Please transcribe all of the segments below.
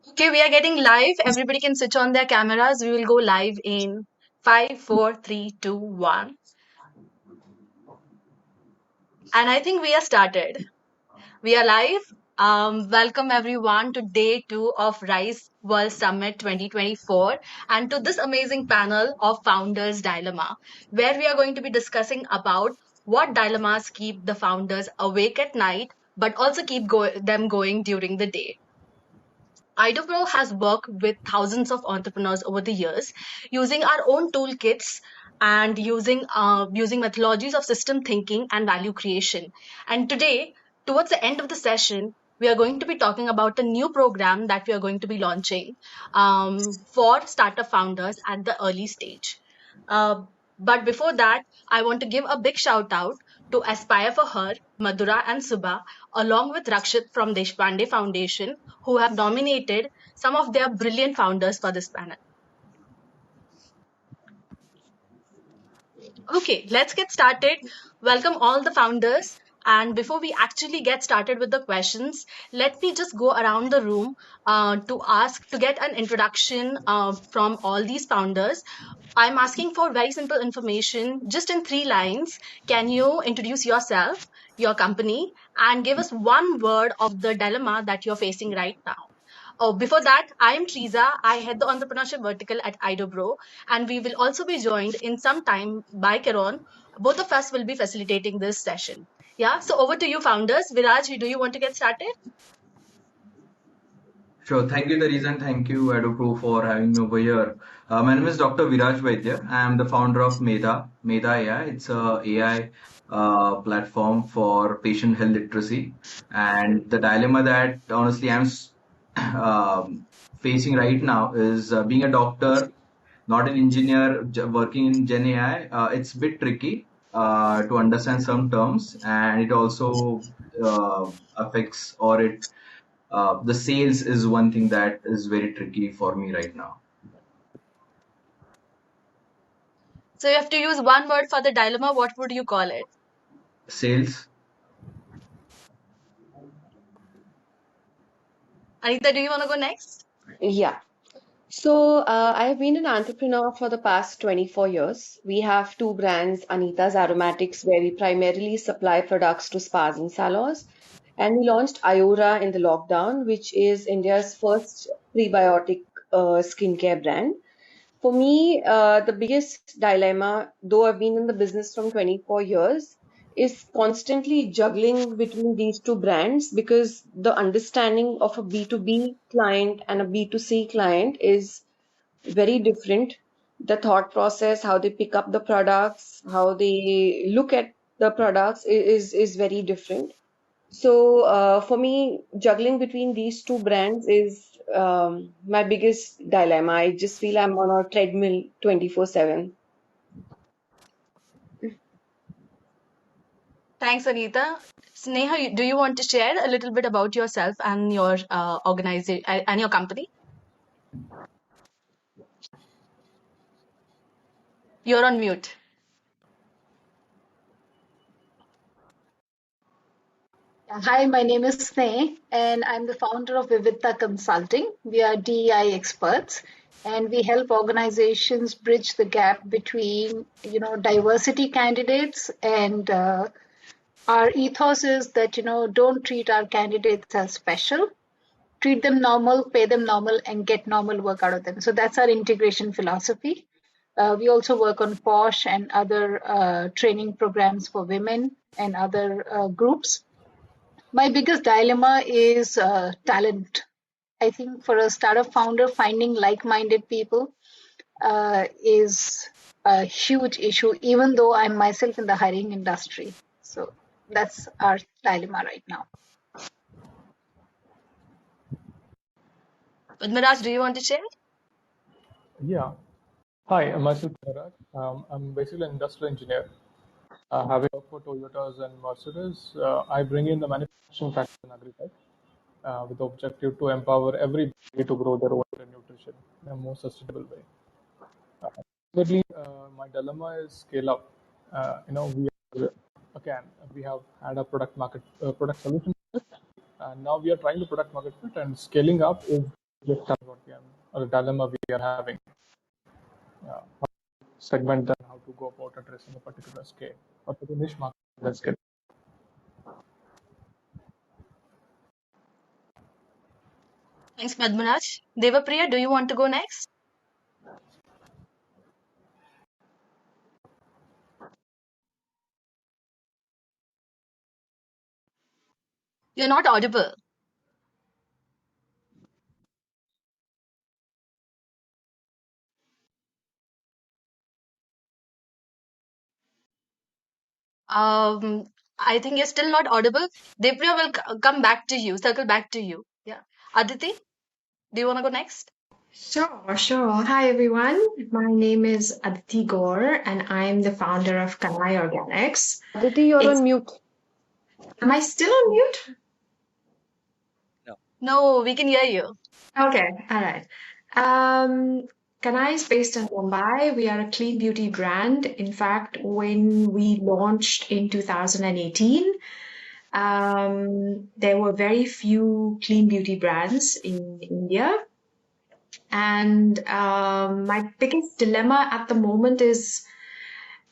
Okay, we are getting live. Everybody can switch on their cameras. We will go live in 5, 4, 3, 2, 1. And I think we are started. We are live. Welcome everyone to day two of Rise World Summit 2024 and to this amazing panel of Founders Dilemma, where we are going to be discussing about what dilemmas keep the founders awake at night, but also keep them going during the day. IDOPro has worked with thousands of entrepreneurs over the years, using our own toolkits and using methodologies of system thinking and value creation. And today, towards the end of the session, we are going to be talking about a new program that we are going to be launching for startup founders at the early stage. Uh, but before that, I want to give a big shout out to Aspire for Her, Madhura and Subha, along with Rakshit from Deshpande Foundation, who have nominated some of their brilliant founders for this panel. Okay, let's get started. Welcome all the founders. And before we actually get started with the questions, let me just go around the room to get an introduction from all these founders. I'm asking for very simple information, just in 3 lines. Can you introduce yourself, your company, and give us one word of the dilemma that you're facing right now? Oh, before that, I am Triza. I head the entrepreneurship vertical at IDOBRO, and we will also be joined in some time by Karon. Both of us will be facilitating this session. Yeah, so over to you, founders. Viraj, do you want to get started? Sure. Thank you, Teresa, and thank you, EduPro, for having me over here. My name is Dr. Viraj Vaidya. I am the founder of Meda AI. It's a AI platform for patient health literacy. And the dilemma that honestly facing right now is being a doctor, not an engineer working in Gen AI. It's a bit tricky to understand some terms, and it also affects or it the sales is one thing that is very tricky for me right now. So you have to use one word for the dilemma. What would you call it? Sales. Anita, do you want to go next? Yeah. So I have been an entrepreneur for the past 24 years. We have two brands, Anita's Aromatics, where we primarily supply products to spas and salons. And we launched Iora in the lockdown, which is India's first prebiotic skincare brand. For me, the biggest dilemma, though I've been in the business from 24 years, is constantly juggling between these two brands because the understanding of a B2B client and a B2C client is very different. The thought process, how they pick up the products, how they look at the products is very different. So for me, juggling between these two brands is my biggest dilemma. I just feel I'm on a treadmill 24/7. Thanks, Anita. Sneha, do you want to share a little bit about yourself and your organization and your company? You're on mute. Hi, my name is Sneh, and I'm the founder of Vividta Consulting. We are DEI experts, and we help organizations bridge the gap between, diversity candidates and our ethos is that, don't treat our candidates as special. Treat them normal, pay them normal, and get normal work out of them. So that's our integration philosophy. We also work on POSH and other training programs for women and other groups. My biggest dilemma is talent. I think for a startup founder, finding like minded people is a huge issue, even though I'm myself in the hiring industry. So that's our dilemma right now. Padmaraj, do you want to share? Yeah. Hi, I'm myself Parag. I'm basically an industrial engineer. Having worked for Toyotas and Mercedes, I bring in the manufacturing practice in agri-tech with the objective to empower everybody to grow their own food and nutrition in a more sustainable way. Thirdly, my dilemma is scale up. We are, again we have had a product solution, and now we are trying to product market fit, and scaling up is this is what we are, or the dilemma we are having. How to segment and how to go about addressing a particular scale or to the niche market. Let's get. Thanks, Padmaraj. Devapriya, do you want to go next? You're not audible. Um, I think you're still not audible. Devapriya will come back to you, circle back to you. Yeah. Aditi, do you want to go next? Sure, sure. Hi, everyone. My name is Aditi Gaur, and I'm the founder of Kanai Organics. Aditi, you're It's, on mute. am I still on mute? No, we can hear you. Okay, all right. Kanai is based in Mumbai. We are a clean beauty brand. In fact, when we launched in 2018, there were very few clean beauty brands in India. And my biggest dilemma at the moment is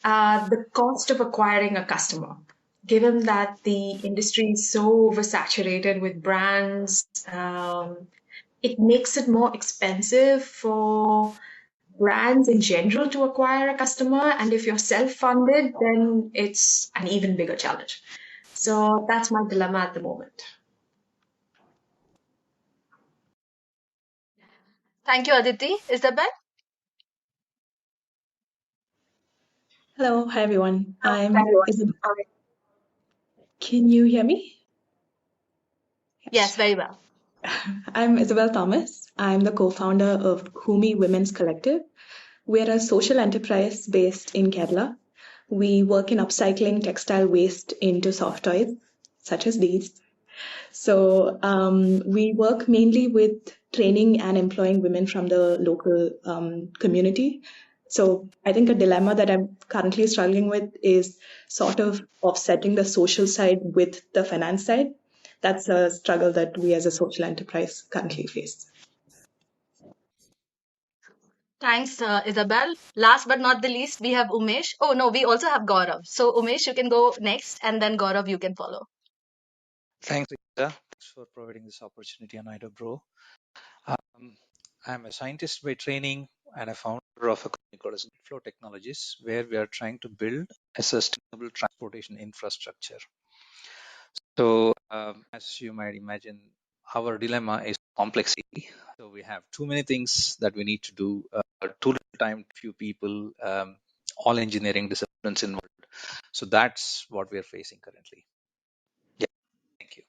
the cost of acquiring a customer. Given that the industry is so oversaturated with brands, it makes it more expensive for brands in general to acquire a customer. And if you're self-funded, then it's an even bigger challenge. So that's my dilemma at the moment. Thank you, Aditi. Isabel? Hello, hi everyone. Hello, I'm everyone. Isabel. Can you hear me? Yes, very well. I'm Isabel Thomas. I'm the co-founder of Kumi Women's Collective. We're a social enterprise based in Kerala. We work in upcycling textile waste into soft toys, such as these. So we work mainly with training and employing women from the local community. So I think a dilemma that I'm currently struggling with is sort of offsetting the social side with the finance side. That's a struggle that we as a social enterprise currently face. Thanks, Isabel. Last but not the least, we have Umesh. Oh, no, we also have Gaurav. So, Umesh, you can go next, and then Gaurav, you can follow. Thanks, Ida. Thanks for providing this opportunity on Ida Bro. Um, I'm a scientist by training and a founder of a company called as Flow Technologies, where we are trying to build a sustainable transportation infrastructure. So, as you might imagine, our dilemma is complexity. So we have too many things that we need to do, too little time, few people, all engineering disciplines involved. So that's what we are facing currently. Yeah, thank you.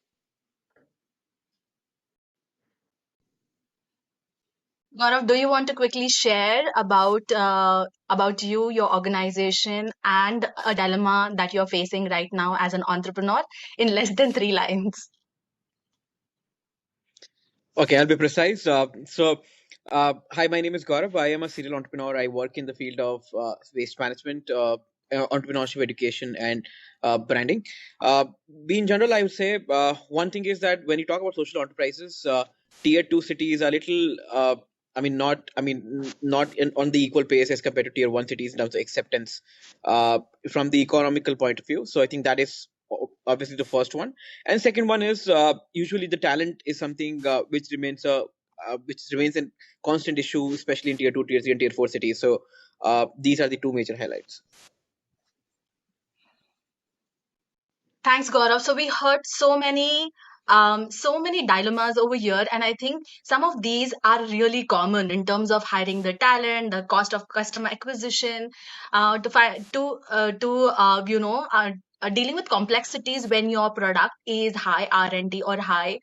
Gaurav, do you want to quickly share about you, your organization, and a dilemma that you're facing right now as an entrepreneur in less than 3 lines? Okay, I'll be precise. Hi, my name is Gaurav. I am a serial entrepreneur. I work in the field of waste management, entrepreneurship education, and branding. In general, I would say one thing is that when you talk about social enterprises, tier two cities are little. On the equal pace as compared to tier one cities in terms of acceptance from the economical point of view. So I think that is obviously the first one, and second one is usually the talent is something which remains a constant issue, especially in tier two, tier three, and tier four cities. So these are the two major highlights. Thanks, Gaurav. So we heard so many dilemmas over here, and I think some of these are really common in terms of hiring the talent, the cost of customer acquisition, dealing with complexities when your product is high R&D or high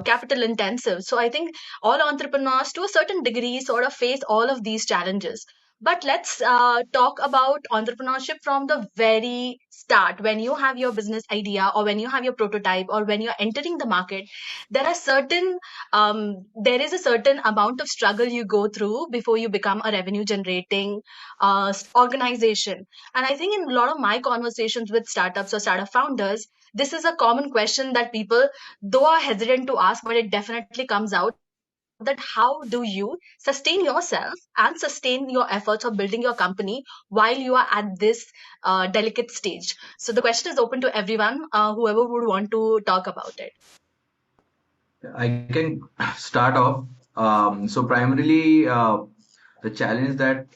capital intensive. So I think all entrepreneurs, to a certain degree, sort of face all of these challenges. But let's talk about entrepreneurship from the very start. When you have your business idea, or when you have your prototype, or when you're entering the market, there is a certain amount of struggle you go through before you become a revenue generating organization. And I think in a lot of my conversations with startups or startup founders, this is a common question that people, though, are hesitant to ask, but it definitely comes out. that how do you sustain yourself and sustain your efforts of building your company while you are at this delicate stage. So the question is open to everyone, whoever would want to talk about it. I can start off. So primarily, the challenge that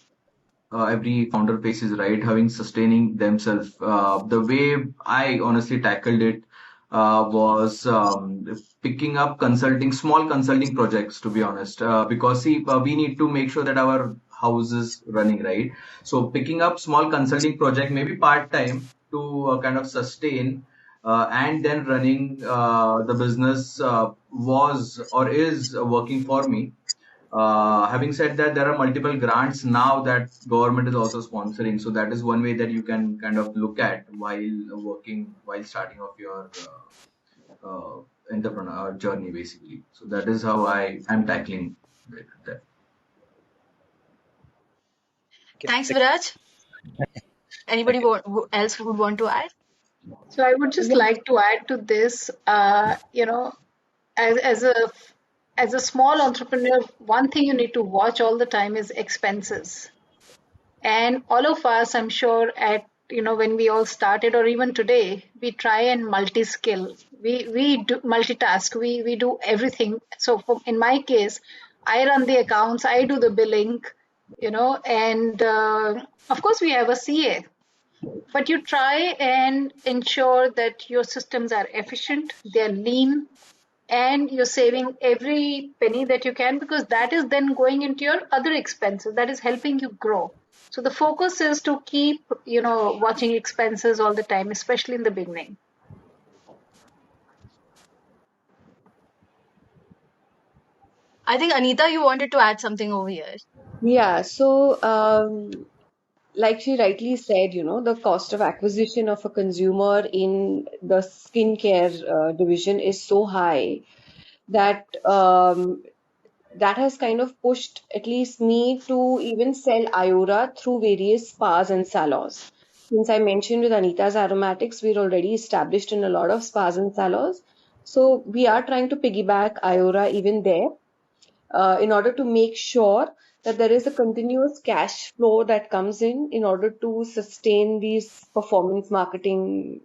every founder faces, right? Having sustaining themselves. The way I honestly tackled it was picking up consulting, small consulting projects, to be honest, because see, we need to make sure that our house is running, right? So picking up small consulting project, maybe part time, to kind of sustain. And then running the business was or is working for me. Having said that, there are multiple grants now that government is also sponsoring. So that is one way that you can kind of look at while working, while starting off your entrepreneur journey, basically. So that is how I am tackling that. Thanks, Viraj. Anybody else would want to add? So I would just Yeah. like to add to this, as as a small entrepreneur, one thing you need to watch all the time is expenses. And all of us, I'm sure, at when we all started, or even today, we try and multi-skill. We do multitask. We do everything. So in my case, I run the accounts, I do the billing, and of course we have a CA. But you try and ensure that your systems are efficient, they're lean, and you're saving every penny that you can, because that is then going into your other expenses that is helping you grow. So the focus is to keep watching expenses all the time, especially in the beginning. I think Anita, you wanted to add something over here. Yeah, so like she rightly said, the cost of acquisition of a consumer in the skincare division is so high that that has kind of pushed at least me to even sell Iora through various spas and salons. Since I mentioned with Anita's Aromatics, we're already established in a lot of spas and salons. So we are trying to piggyback Iora even there in order to make sure that there is a continuous cash flow that comes in order to sustain these performance marketing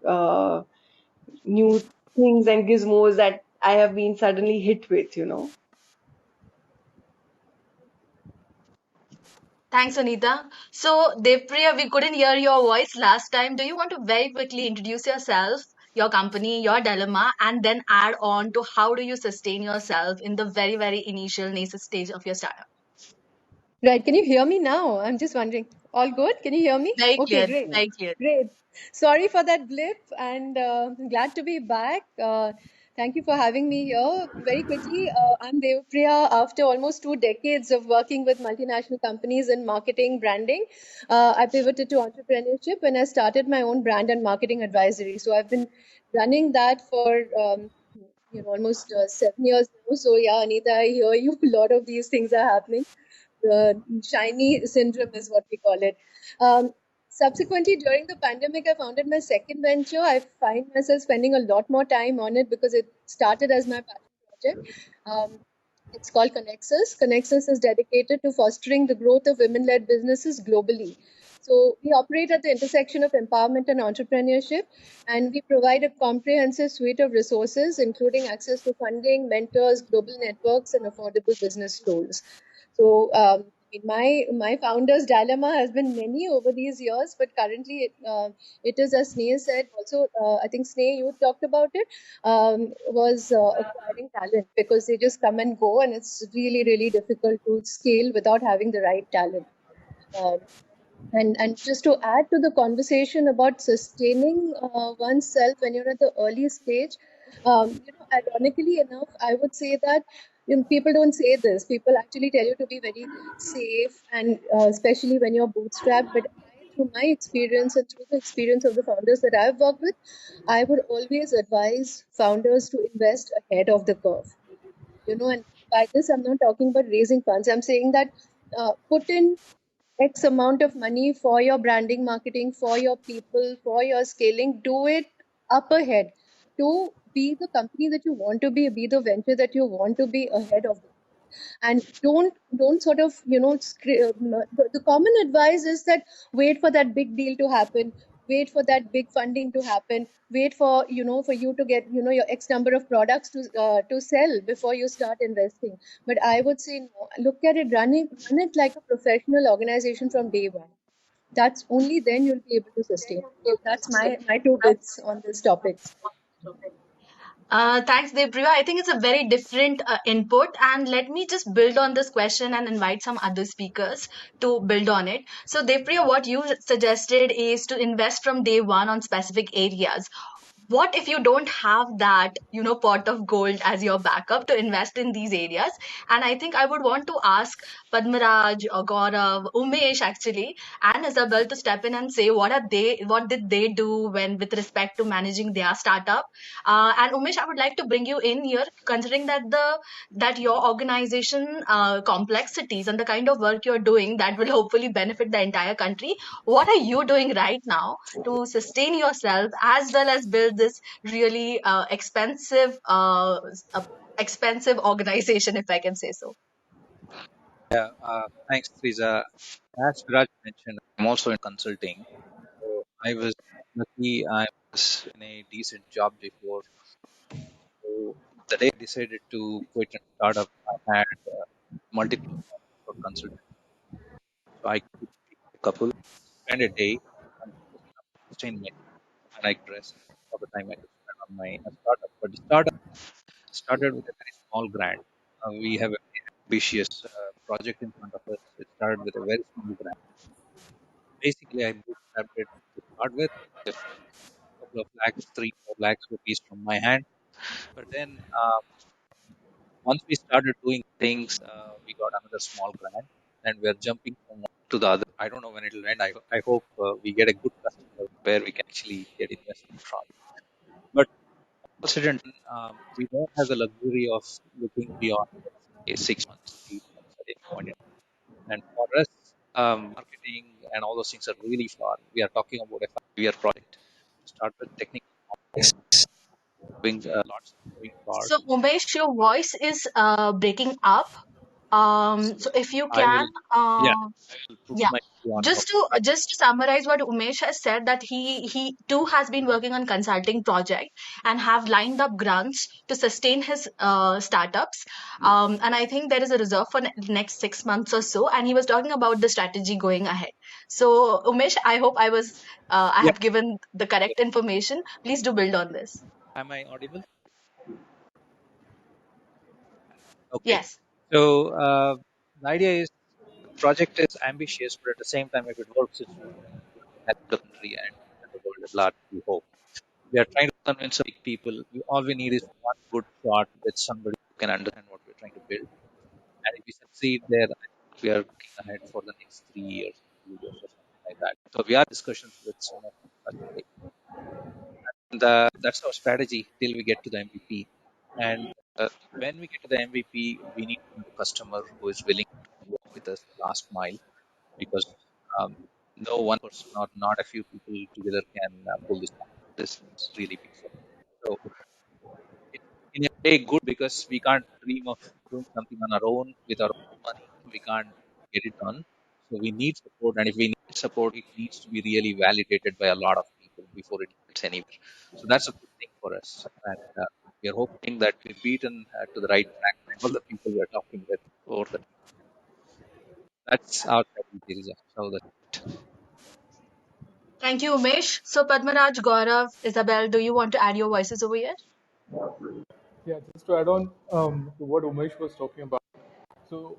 new things and gizmos that I have been suddenly hit with. Thanks, Anita. So, Devpriya, we couldn't hear your voice last time. Do you want to very quickly introduce yourself, your company, your dilemma, and then add on to how do you sustain yourself in the very, very initial nascent stage of your startup? Right. Can you hear me now? I'm just wondering. All good? Can you hear me? Very Okay, clear, great. very clear. Great. Sorry for that blip and glad to be back. Thank you for having me here. Very quickly, I'm Devpriya. After almost 2 decades of working with multinational companies in marketing, branding, I pivoted to entrepreneurship when I started my own brand and marketing advisory. So I've been running that for almost 7 years now. So yeah, Anita, I hear you. A lot of these things are happening. The shiny syndrome is what we call it. Subsequently, during the pandemic, I founded my second venture. I find myself spending a lot more time on it because it started as my passion project. Um, it's called Connexus. Connexus is dedicated to fostering the growth of women led businesses globally. So, we operate at the intersection of empowerment and entrepreneurship, and we provide a comprehensive suite of resources, including access to funding, mentors, global networks, and affordable business loans. So, my founder's dilemma has been many over these years, but currently it is, as Sneh said, also, I think Sneh, you talked about it, was acquiring talent because they just come and go, and it's really, really difficult to scale without having the right talent. Um, and just to add to the conversation about sustaining oneself when you're at the early stage, ironically enough, I would say that people don't say this. People actually tell you to be very safe, and especially when you're bootstrapped. But through my experience and through the experience of the founders that I've worked with, I would always advise founders to invest ahead of the curve. And by this, I'm not talking about raising funds. I'm saying that put in X amount of money for your branding, marketing, for your people, for your scaling. Do it up ahead to be the company that you want to be the venture that you want to be ahead of. And don't sort of, the common advice is that wait for that big deal to happen, wait for that big funding to happen, wait for, for you to get, your X number of products to sell before you start investing. But I would say no, look at it, run it like a professional organization from day one. That's only then you'll be able to sustain. That's my two bits on this topic. Thanks, Depriya. I think it's a very different input. And let me just build on this question and invite some other speakers to build on it. So, Depriya, what you suggested is to invest from day one on specific areas. What if you don't have that, pot of gold as your backup to invest in these areas? And I think I would want to ask Padmaraj or Gaurav, Umesh actually, and Isabel to step in and say what did they do when with respect to managing their startup. And Umesh, I would like to bring you in here, considering that your organization complexities and the kind of work you're doing that will hopefully benefit the entire country. What are you doing right now to sustain yourself as well as build this really expensive organization, if I can say so? Yeah, thanks, Teresa. As Viraj mentioned, I'm also in consulting. So I was lucky I was in a decent job before. So the day I decided to quit and start up, I had multiple offers for consulting. So I could pick a couple, spend a day, and focus on sustain myself, and I could rest for the time I could spend on my startup. But the startup started with a very small grant. We have a very ambitious project in front of us. It started with a very small grant. Basically, I bootstrapped it to start with. A couple of lakhs, 3, 4 lakhs rupees from my hand. But then once we started doing things, we got another small grant, and we are jumping from one to the other. I don't know when it will end. I hope we get a good customer where we can actually get investment from. But all said and done, we don't have the luxury of looking beyond, let's say, 6 months, 8 months at any point in time. And for us, marketing and all those things are really far. We are talking about a 5-year project. Start with technical context, moving lots of moving So, parts. Umesh, your voice is breaking up. So if you I can, will, yeah, uh, I will put yeah, my view on just to what. just to summarize what Umesh has said, that he too has been working on consulting project and have lined up grants to sustain his startups. And I think there is a reserve for next 6 months or so. And he was talking about the strategy going ahead. So Umesh, I hope I Yeah, have given the correct information. Please do build on this. am I audible? Okay. Yes. So the idea is the project is ambitious, but at the same time, if it works, it's going to help the country and the world at large. We hope. We are trying to convince big people. All we need is one good shot with somebody who can understand what we're trying to build. And if we succeed there, I think we are looking ahead for the next 3 years, 2 years, or something like that. So we are in discussions with some of such big. And that's our strategy till we get to the MVP. And when we get to the MVP, we need to have a customer who is willing to walk with us the last mile, because um, no one person or not a few people together can pull this off. This is really big for us. So it's in a way good, because we can't dream of doing something on our own with our own money. We can't get it done. So we need support, and if we need support, it needs to be really validated by a lot of people before it gets anywhere. So that's a good thing for us, and we are hoping that we're beaten to the right track by all the people we're talking with over the. That's our strategy, Teresa. So that Thank you, Umesh. So, Padmaraj, Gaurav, Isabel, do you want to add your voices over here? Yeah, just to add on to what Umesh was talking about. So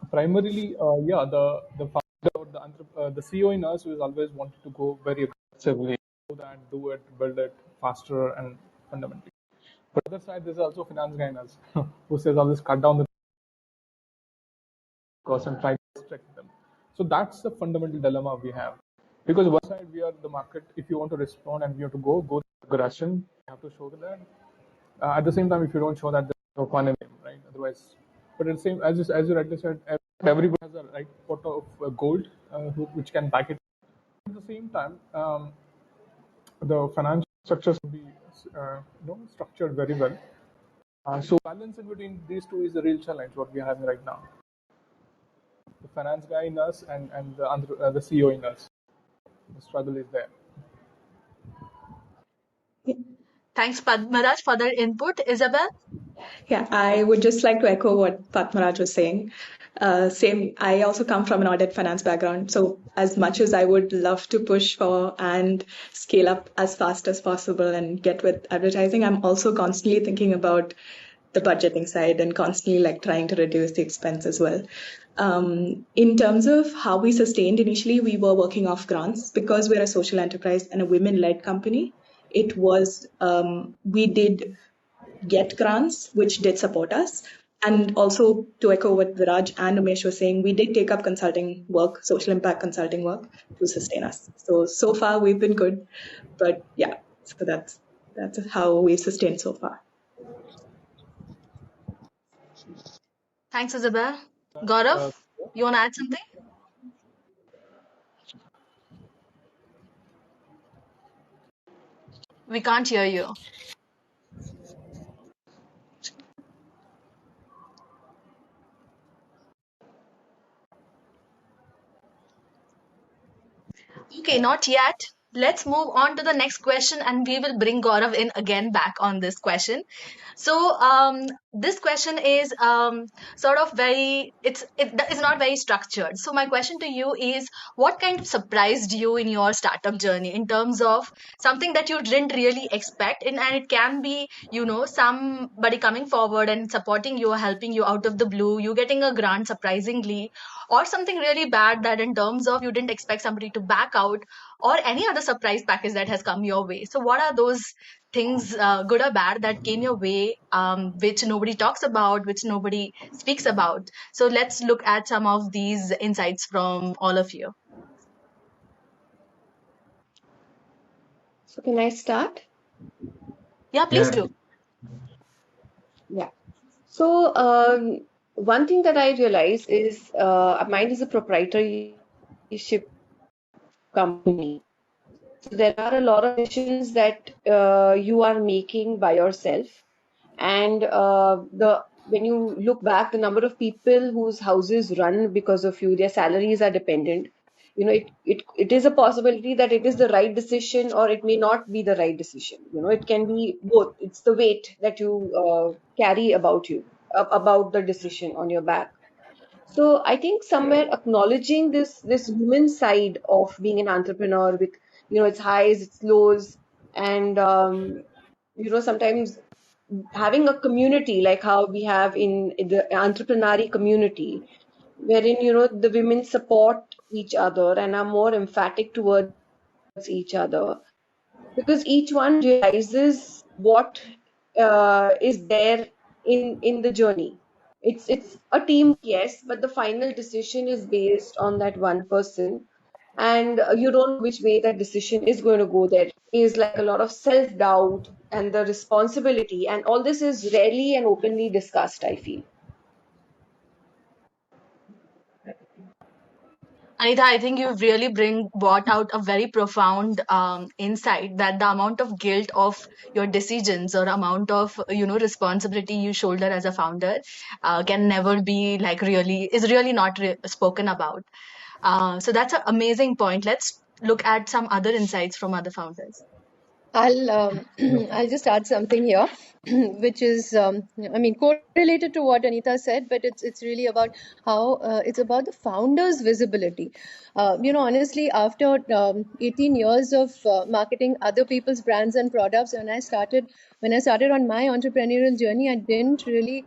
primarily, yeah, the founder, or the CEO in us, was always wanted to go very aggressively, do that, do it, build it faster and fundamentally. But other side, there's also finance guy in us who says always cut down the cost and try to restrict them. So that's the fundamental dilemma we have. Because one side we are the market. If you want to respond and you have to go aggression, you have to show that. At the same time, if you don't show that, there's no fun in it, right? Otherwise, but at the same as you rightly said, everybody has a right pot of gold which can back it. At the same time, the financial structures can be structured very well. So balancing between these two is the real challenge what we're having right now. The finance guy in us and the CEO in us. The struggle is there. Thanks, Padmaraj, for that input. Isabel? Yeah, I would just like to echo what Patmaraj was saying. Same, I also come from an audit finance background. So, as much as I would love to push for and scale up as fast as possible and get with advertising, I'm also constantly thinking about the budgeting side and constantly like trying to reduce the expense as well. In terms of how we sustained initially, we were working off grants because we're a social enterprise and a women-led company. It was we did get grants, which did support us. And also to echo what Viraj and Umesh were saying, we did take up consulting work, social impact consulting work to sustain us. So far we've been good, but yeah, so that's how we've sustained so far. Thanks, Isabel. Gaurav, Uh, you want to add something? We can't hear you. Okay, not yet. Let's move on to the next question and we will bring Gaurav in again back on this question. So, this question is sort of it's not very structured. So, my question to you is what kind of surprised you in your startup journey in terms of something that you didn't really expect? And it can be, somebody coming forward and supporting you, helping you out of the blue, you getting a grant surprisingly, or something really bad that in terms of you didn't expect somebody to back out, or any other surprise package that has come your way. So, what are those things, good or bad, that came your way, which nobody talks about, which nobody speaks about? So, let's look at some of these insights from all of you. So can I start? Yeah, please Yeah. do. Yeah. So one thing that I realize is mine is a proprietorship company. So there are a lot of decisions that you are making by yourself, and the when you look back, the number of people whose houses run because of you, their salaries are dependent. It is a possibility that it is the right decision or it may not be the right decision. It can be both. It's the weight that you carry about you, about the decision on your back. So I think somewhere acknowledging this human side of being an entrepreneur with its highs, its lows, and sometimes having a community like how we have in the entrepreneurial community, wherein the women support each other and are more emphatic towards each other because each one realizes what is there in the journey. It's a team, yes, but the final decision is based on that one person, and you don't know which way that decision is going to go. There is like a lot of self doubt and the responsibility, and all this is rarely and openly discussed, I feel. Anita, I think you've really brought out a very profound insight that the amount of guilt of your decisions or amount of responsibility you shoulder as a founder can never be like really is really not spoken about. So that's an amazing point. Let's look at some other insights from other founders. I'll I'll just add something here, which is I mean correlated to what Anita said, but it's really about how it's about the founder's visibility. Honestly, after 18 years of marketing other people's brands and products, when I started on my entrepreneurial journey, I didn't really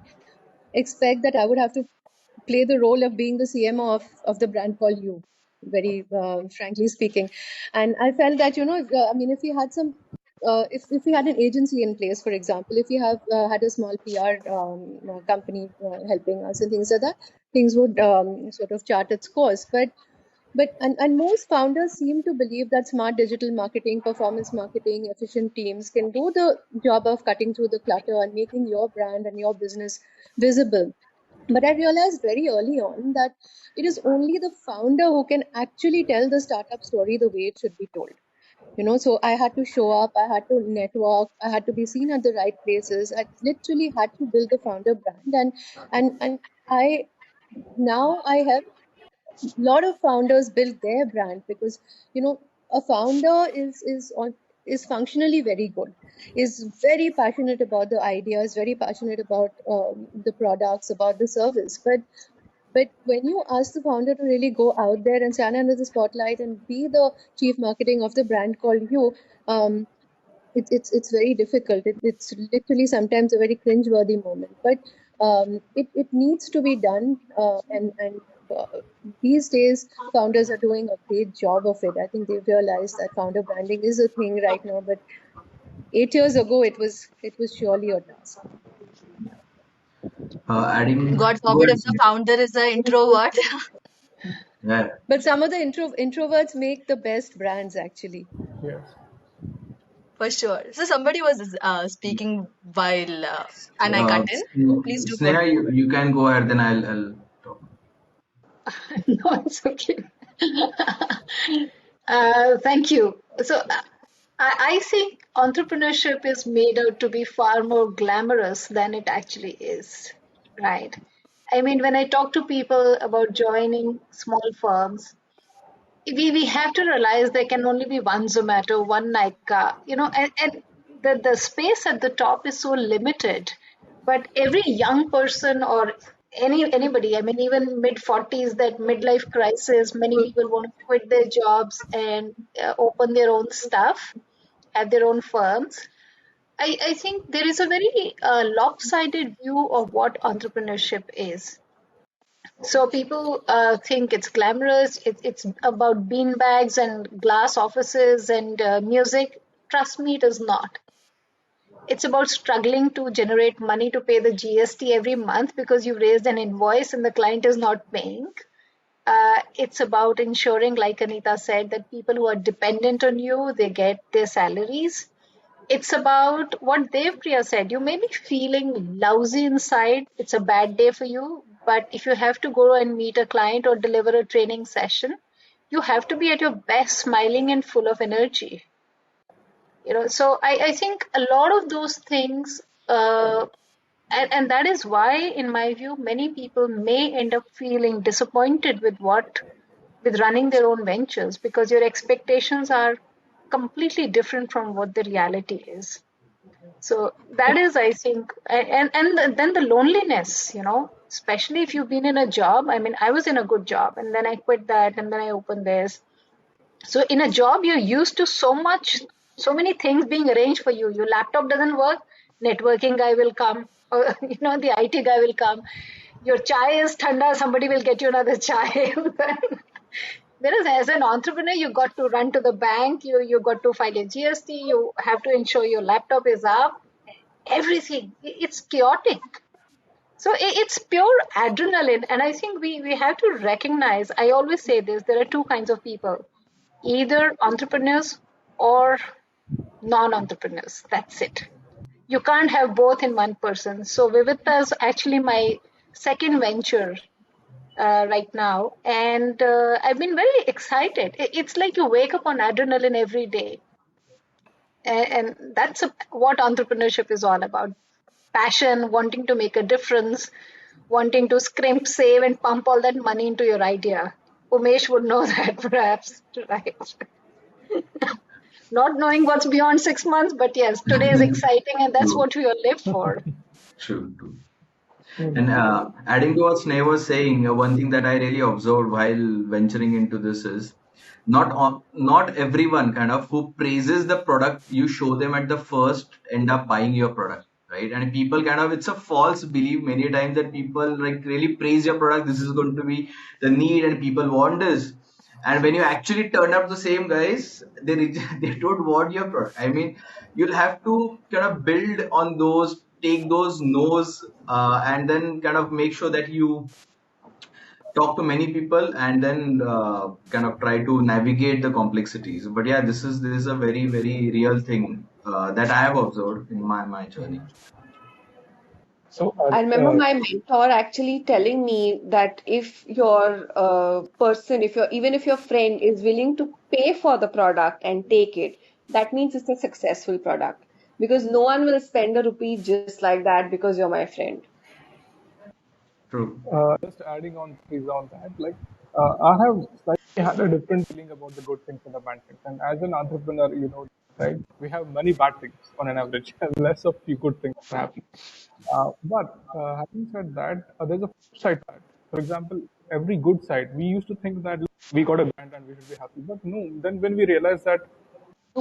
expect that I would have to play the role of being the CMO of the brand called You, very frankly speaking. And I felt that, if we had if we had an agency in place, for example, if we have had a small PR company helping us and things like that, things would sort of chart its course. And most founders seem to believe that smart digital marketing, performance marketing, efficient teams can do the job of cutting through the clutter and making your brand and your business visible. But I realized very early on that it is only the founder who can actually tell the startup story the way it should be told. So I had to show up, I had to network, I had to be seen at the right places. I literally had to build the founder brand, and I now I have a lot of founders build their brand because a founder is functionally very good, is very passionate about the ideas, very passionate about the products, about the service, but when you ask the founder to really go out there and stand under the spotlight and be the chief marketing of the brand called you, um, it's very difficult. It's literally sometimes a very cringe-worthy moment, but it needs to be done, and these days founders are doing a great job of it. I think they've realized that founder branding is a thing right now, but 8 years ago it was surely a task. Adding God forbid if towards, the founder is an introvert. yeah, But some of the introverts make the best brands, actually. Yes. For sure. So somebody was speaking while and I cut in. Please do Sneha, continue. you can go ahead, then I'll talk. No, it's okay. Thank you. So I think entrepreneurship is made out to be far more glamorous than it actually is, right? I mean, when I talk to people about joining small firms, we have to realize there can only be one Zomato, one Nykaa, and the space at the top is so limited. But every young person or anybody, I mean, even mid 40s, that midlife crisis, many people want to quit their jobs and open their own stuff, have their own firms. I think there is a very lopsided view of what entrepreneurship is. So people think it's glamorous. It's about beanbags and glass offices and music. Trust me, it is not. It's about struggling to generate money to pay the GST every month because you raised an invoice and the client is not paying. It's about ensuring, like Anita said, that people who are dependent on you, they get their salaries. It's about what Dev Priya said. You may be feeling lousy inside. It's a bad day for you. But if you have to go and meet a client or deliver a training session, you have to be at your best, smiling and full of energy. So I think a lot of those things, and that is why, in my view, many people may end up feeling disappointed with running their own ventures because your expectations are completely different from what the reality is. So that is, I think, and then the loneliness, especially if you've been in a job. I mean, I was in a good job and then I quit that and then I opened this. So in a job, you're used to so many things being arranged for you. Your laptop doesn't work, networking guy will come, or the IT guy will come. Your chai is thanda, somebody will get you another chai. Whereas as an entrepreneur, you got to run to the bank, you got to file your GST, you have to ensure your laptop is up, everything. It's chaotic. So it's pure adrenaline. And I think we have to recognize, I always say this, there are two kinds of people, either entrepreneurs or non-entrepreneurs. That's it. You can't have both in one person. So Vivita is actually my second venture right now. And I've been very excited. It's like you wake up on adrenaline every day. And that's what entrepreneurship is all about. Passion, wanting to make a difference, wanting to scrimp, save, and pump all that money into your idea. Umesh would know that perhaps, right? Not knowing what's beyond 6 months, but yes, today is exciting and that's True, what we all live for. true, true. And adding to what Sneh was saying, one thing that I really observed while venturing into this is not everyone kind of who praises the product you show them at the first end up buying your product, right? And people kind of, it's a false belief many times that people like really praise your product. This is going to be the need and people want this. And when you actually turn up the same guys, they don't want your product. I mean, you'll have to kind of build on those, take those no's, and then kind of make sure that you talk to many people and then kind of try to navigate the complexities. But yeah, this is a very very real thing that I have observed in my journey. So, I remember my mentor actually telling me that if your person, if your even if your friend is willing to pay for the product and take it, that means it's a successful product because no one will spend a rupee just like that because you're my friend. True. just adding on is on that, like I have slightly had a different feeling about the good things and the bad things. And as an entrepreneur, right, we have many bad things on an average, and less of few good things are happening. But having said that, there's a flip side to that. For example, every good side, we used to think that look, we got a brand and we should be happy. But no, then when we realized that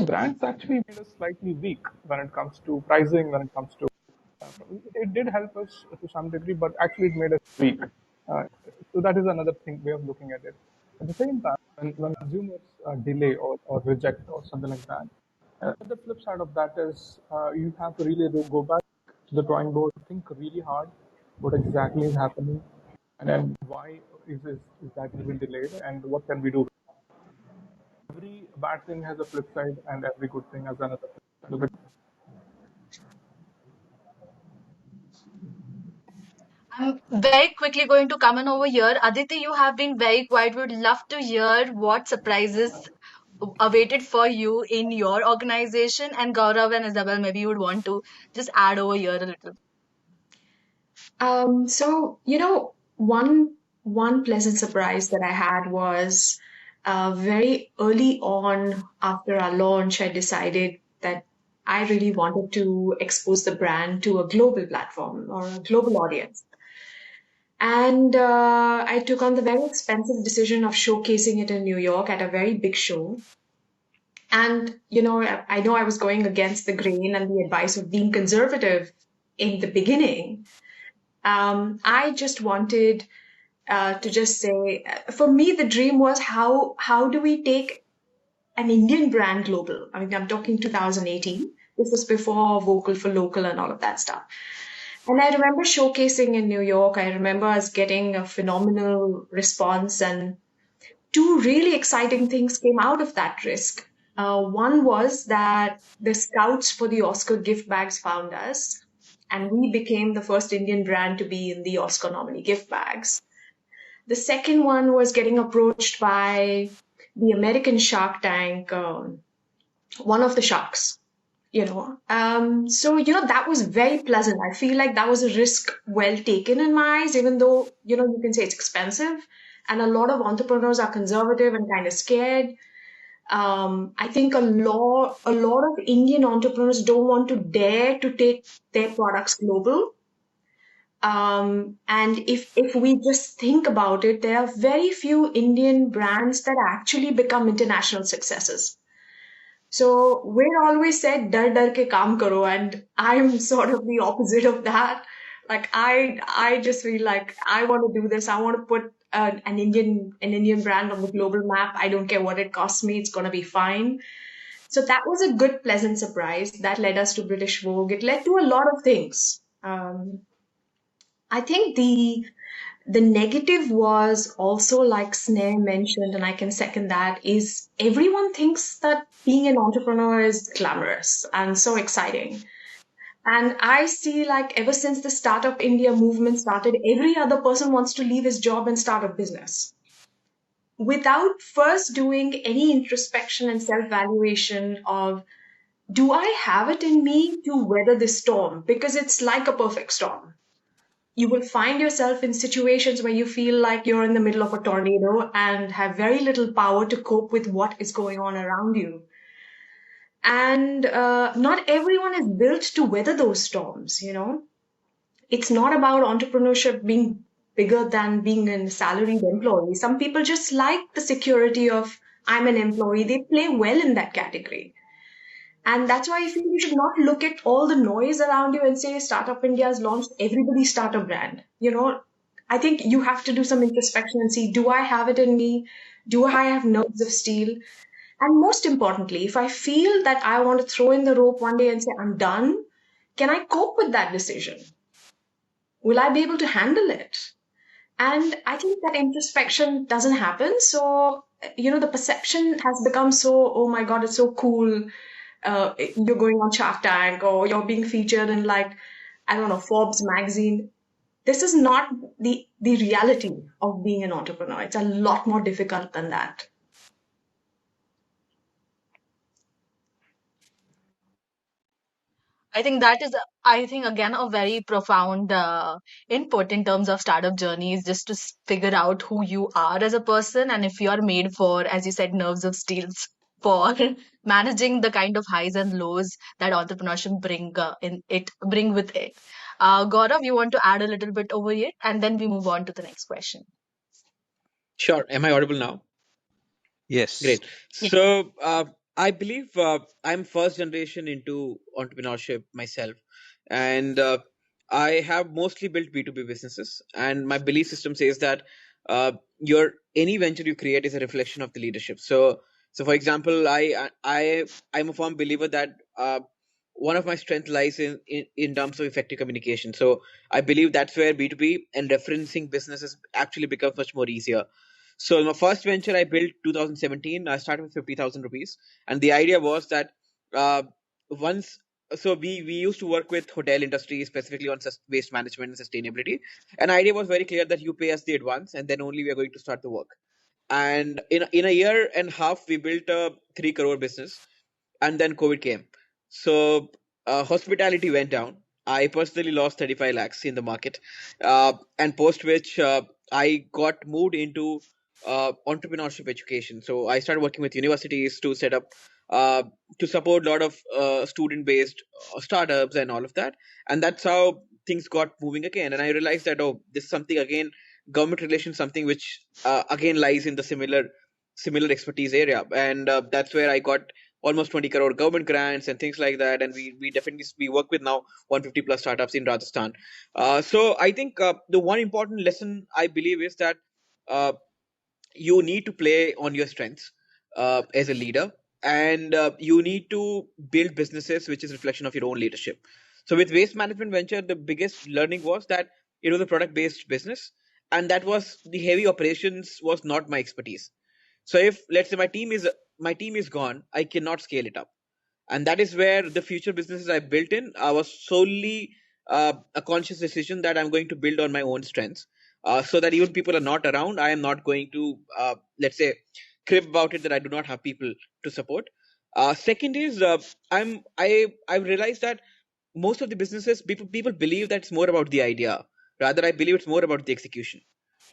brands actually made us slightly weak when it comes to pricing, when it comes to it did help us to some degree, but actually it made us weak. Uh, so that is another thing way of looking at it. At the same time, when consumers delay or reject or something like that, the flip side of that is you have to really go back to the drawing board, think really hard what exactly is happening, and then why is that even delayed, and what can we do. Every bad thing has a flip side, and every good thing has another flip side. I'm very quickly going to come in over here. Aditi, you have been very quiet. Would love to hear what surprises awaited for you in your organization. And Gaurav and Isabel, maybe you would want to just add over here a little. So, one pleasant surprise that I had was very early on after our launch, I decided that I really wanted to expose the brand to a global platform or a global audience. And I took on the very expensive decision of showcasing it in New York at a very big show. And, I know I was going against the grain and the advice of being conservative in the beginning. I just wanted to just say, for me, the dream was how do we take an Indian brand global? I mean, I'm talking 2018. This was before vocal for local and all of that stuff. And I remember showcasing in New York. I remember us getting a phenomenal response, and two really exciting things came out of that risk. One was that the scouts for the Oscar gift bags found us, and we became the first Indian brand to be in the Oscar nominee gift bags. The second one was getting approached by the American Shark Tank, one of the sharks, that was very pleasant. I feel like that was a risk well taken in my eyes, even though, you can say it's expensive. And a lot of entrepreneurs are conservative and kind of scared. I think a lot of Indian entrepreneurs don't want to dare to take their products global. And if we just think about it, there are very few Indian brands that actually become international successes. So we're always said, dar dar ke kaam karo, and I'm sort of the opposite of that. Like I just feel like I want to do this. I want to put an Indian brand on the global map. I don't care what it costs me. It's gonna be fine. So that was a good, pleasant surprise. That led us to British Vogue. It led to a lot of things. I think the negative was also, like Sneh mentioned, and I can second that, is everyone thinks that being an entrepreneur is glamorous and so exciting. And I see, like, ever since the Startup India movement started, every other person wants to leave his job and start a business without first doing any introspection and self-valuation of, do I have it in me to weather this storm? Because it's like a perfect storm. You will find yourself in situations where you feel like you're in the middle of a tornado and have very little power to cope with what is going on around you. And not everyone is built to weather those storms. It's not about entrepreneurship being bigger than being a salaried employee. Some people just like the security of, I'm an employee. They play well in that category. And that's why I feel you should not look at all the noise around you and say Startup India has launched, everybody start a brand. I think you have to do some introspection and see, do I have it in me? Do I have nerves of steel? And most importantly, if I feel that I want to throw in the rope one day and say, I'm done, can I cope with that decision? Will I be able to handle it? And I think that introspection doesn't happen. So, the perception has become so, oh my God, it's so cool. You're going on Shark Tank or you're being featured in like I don't know, Forbes magazine. This is not the reality of being an entrepreneur. It's a lot more difficult than that. I think that is, I think, again, a very profound input in terms of startup journeys, just to figure out who you are as a person and if you are made for, as you said, nerves of steels for managing the kind of highs and lows that entrepreneurship bring with it. Gaurav, you want to add a little bit over it, and then we move on to the next question. Sure. Am I audible now? Yes. Great. So I believe I'm first generation into entrepreneurship myself, and I have mostly built B2B businesses. And my belief system says that your any venture you create is a reflection of the leadership. So for example, I'm a firm believer that one of my strengths lies in terms of effective communication. So I believe that's where B2B and referencing businesses actually becomes much more easier. So my first venture I built 2017. I started with 50,000 rupees, and the idea was that uh, once so we used to work with hotel industry specifically on waste management and sustainability. And idea was very clear that you pay us the advance, and then only we are going to start the work. And in a year and a half, we built a 3 crore business, and then COVID came. So hospitality went down. I personally lost 35 lakhs in the market, and post which I got moved into entrepreneurship education. So I started working with universities to set up uh, to support a lot of student-based startups and all of that, and that's how things got moving again. And I realized that, oh, this is something again, government relations, something which again lies in the similar expertise area, and that's where I got almost 20 crore government grants and things like that. And we definitely we work with now 150 plus startups in Rajasthan. So I think the one important lesson I believe is that uh, you need to play on your strengths as a leader, and you need to build businesses which is reflection of your own leadership. So with waste management venture, the biggest learning was that it was a product based business, and that was the heavy operations was not my expertise. So if let's say my team is gone, I cannot scale it up. And that is where the future businesses I built in was solely a conscious decision that I'm going to build on my own strengths, so that even people are not around, I am not going to let's say crib about it that I do not have people to support. Second is I've realized that most of the businesses, people believe that it's more about the idea. Rather, I believe it's more about the execution.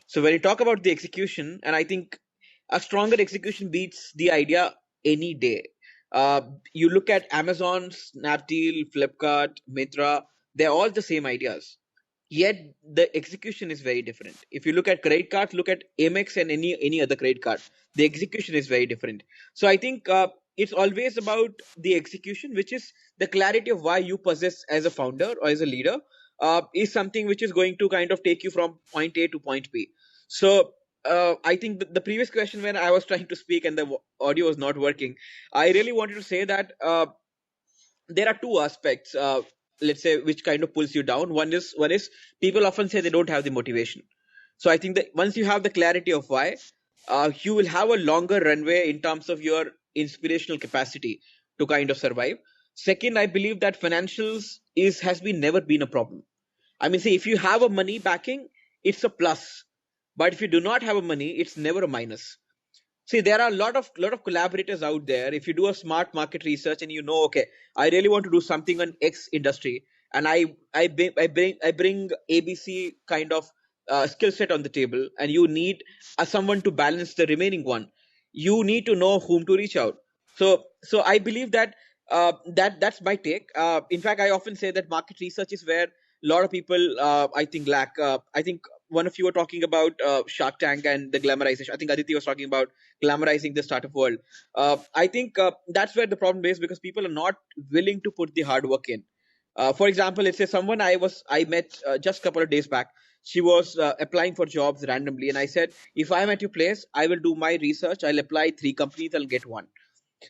So when you talk about the execution, and I think a stronger execution beats the idea any day. Uh, you look at Amazon, Snapdeal, Flipkart, Mitra, they're all the same ideas. Yet the execution is very different. If you look at credit cards, look at Amex and any other credit card. The execution is very different. So I think it's always about the execution, which is the clarity of why you possess as a founder or as a leader, is something which is going to kind of take you from point A to point B. So I think the previous question when I was trying to speak and the audio was not working, I really wanted to say that there are two aspects, let's say, which kind of pulls you down. One is people often say they don't have the motivation. So I think that once you have the clarity of why, you will have a longer runway in terms of your inspirational capacity to kind of survive. Second, I believe that financials is has been never been a problem. I mean, see, if you have a money backing, it's a plus. But if you do not have a money, it's never a minus. See, there are a lot of collaborators out there. If you do a smart market research and you know, okay, I really want to do something on X industry, and I bring ABC kind of skill set on the table, and you need someone to balance the remaining one. You need to know whom to reach out. So I believe that that's my take. In fact, I often say that market research is where a lot of people I think lack. I think one of you were talking about Shark Tank and the glamorization. I think Aditi was talking about glamorizing the startup world. I think that's where the problem is, because people are not willing to put the hard work in. For example, let's say someone I met just a couple of days back. She was applying for jobs randomly, and I said, if I'm at your place, I will do my research. I'll apply 3 companies. I'll get one.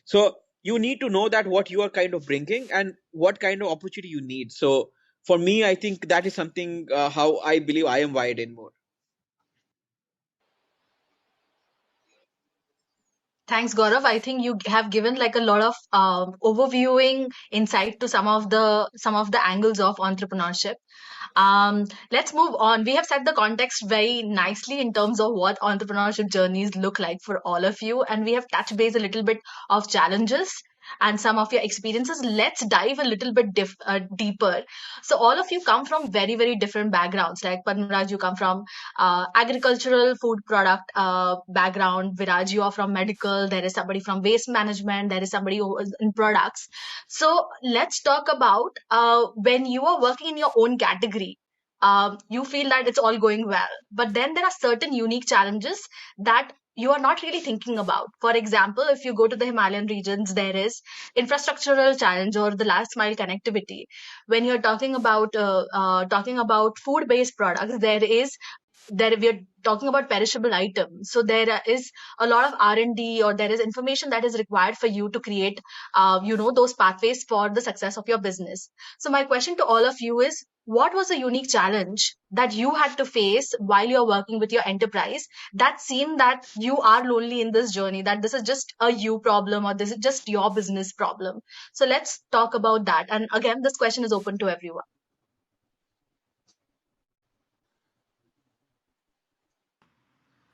So you need to know that what you are kind of bringing and what kind of opportunity you need. So for me, I think that is something how I believe I am wired in more. Thanks, Gaurav. I think you have given like a lot of overviewing insight to some of the angles of entrepreneurship. Let's move on. We have set the context very nicely in terms of what entrepreneurship journeys look like for all of you, and we have touched base a little bit of challenges and some of your experiences. Let's dive a little bit deeper. So, all of you come from very, very different backgrounds. Like Padmaraj, you come from agricultural food product background. Viraj, you are from medical. There is somebody from waste management. There is somebody who is in products. So let's talk about when you are working in your own category. You feel that it's all going well, but then there are certain unique challenges that you are not really thinking about. For example, if you go to the Himalayan regions, there is infrastructural challenge or the last mile connectivity. When you're talking about food based products, there we are talking about perishable items, so there is a lot of R&D, or there is information that is required for you to create those pathways for the success of your business. So my question to all of you is, what was a unique challenge that you had to face while you're working with your enterprise that seemed that you are lonely in this journey, that this is just a you problem or this is just your business problem? So let's talk about that, and again, this question is open to everyone.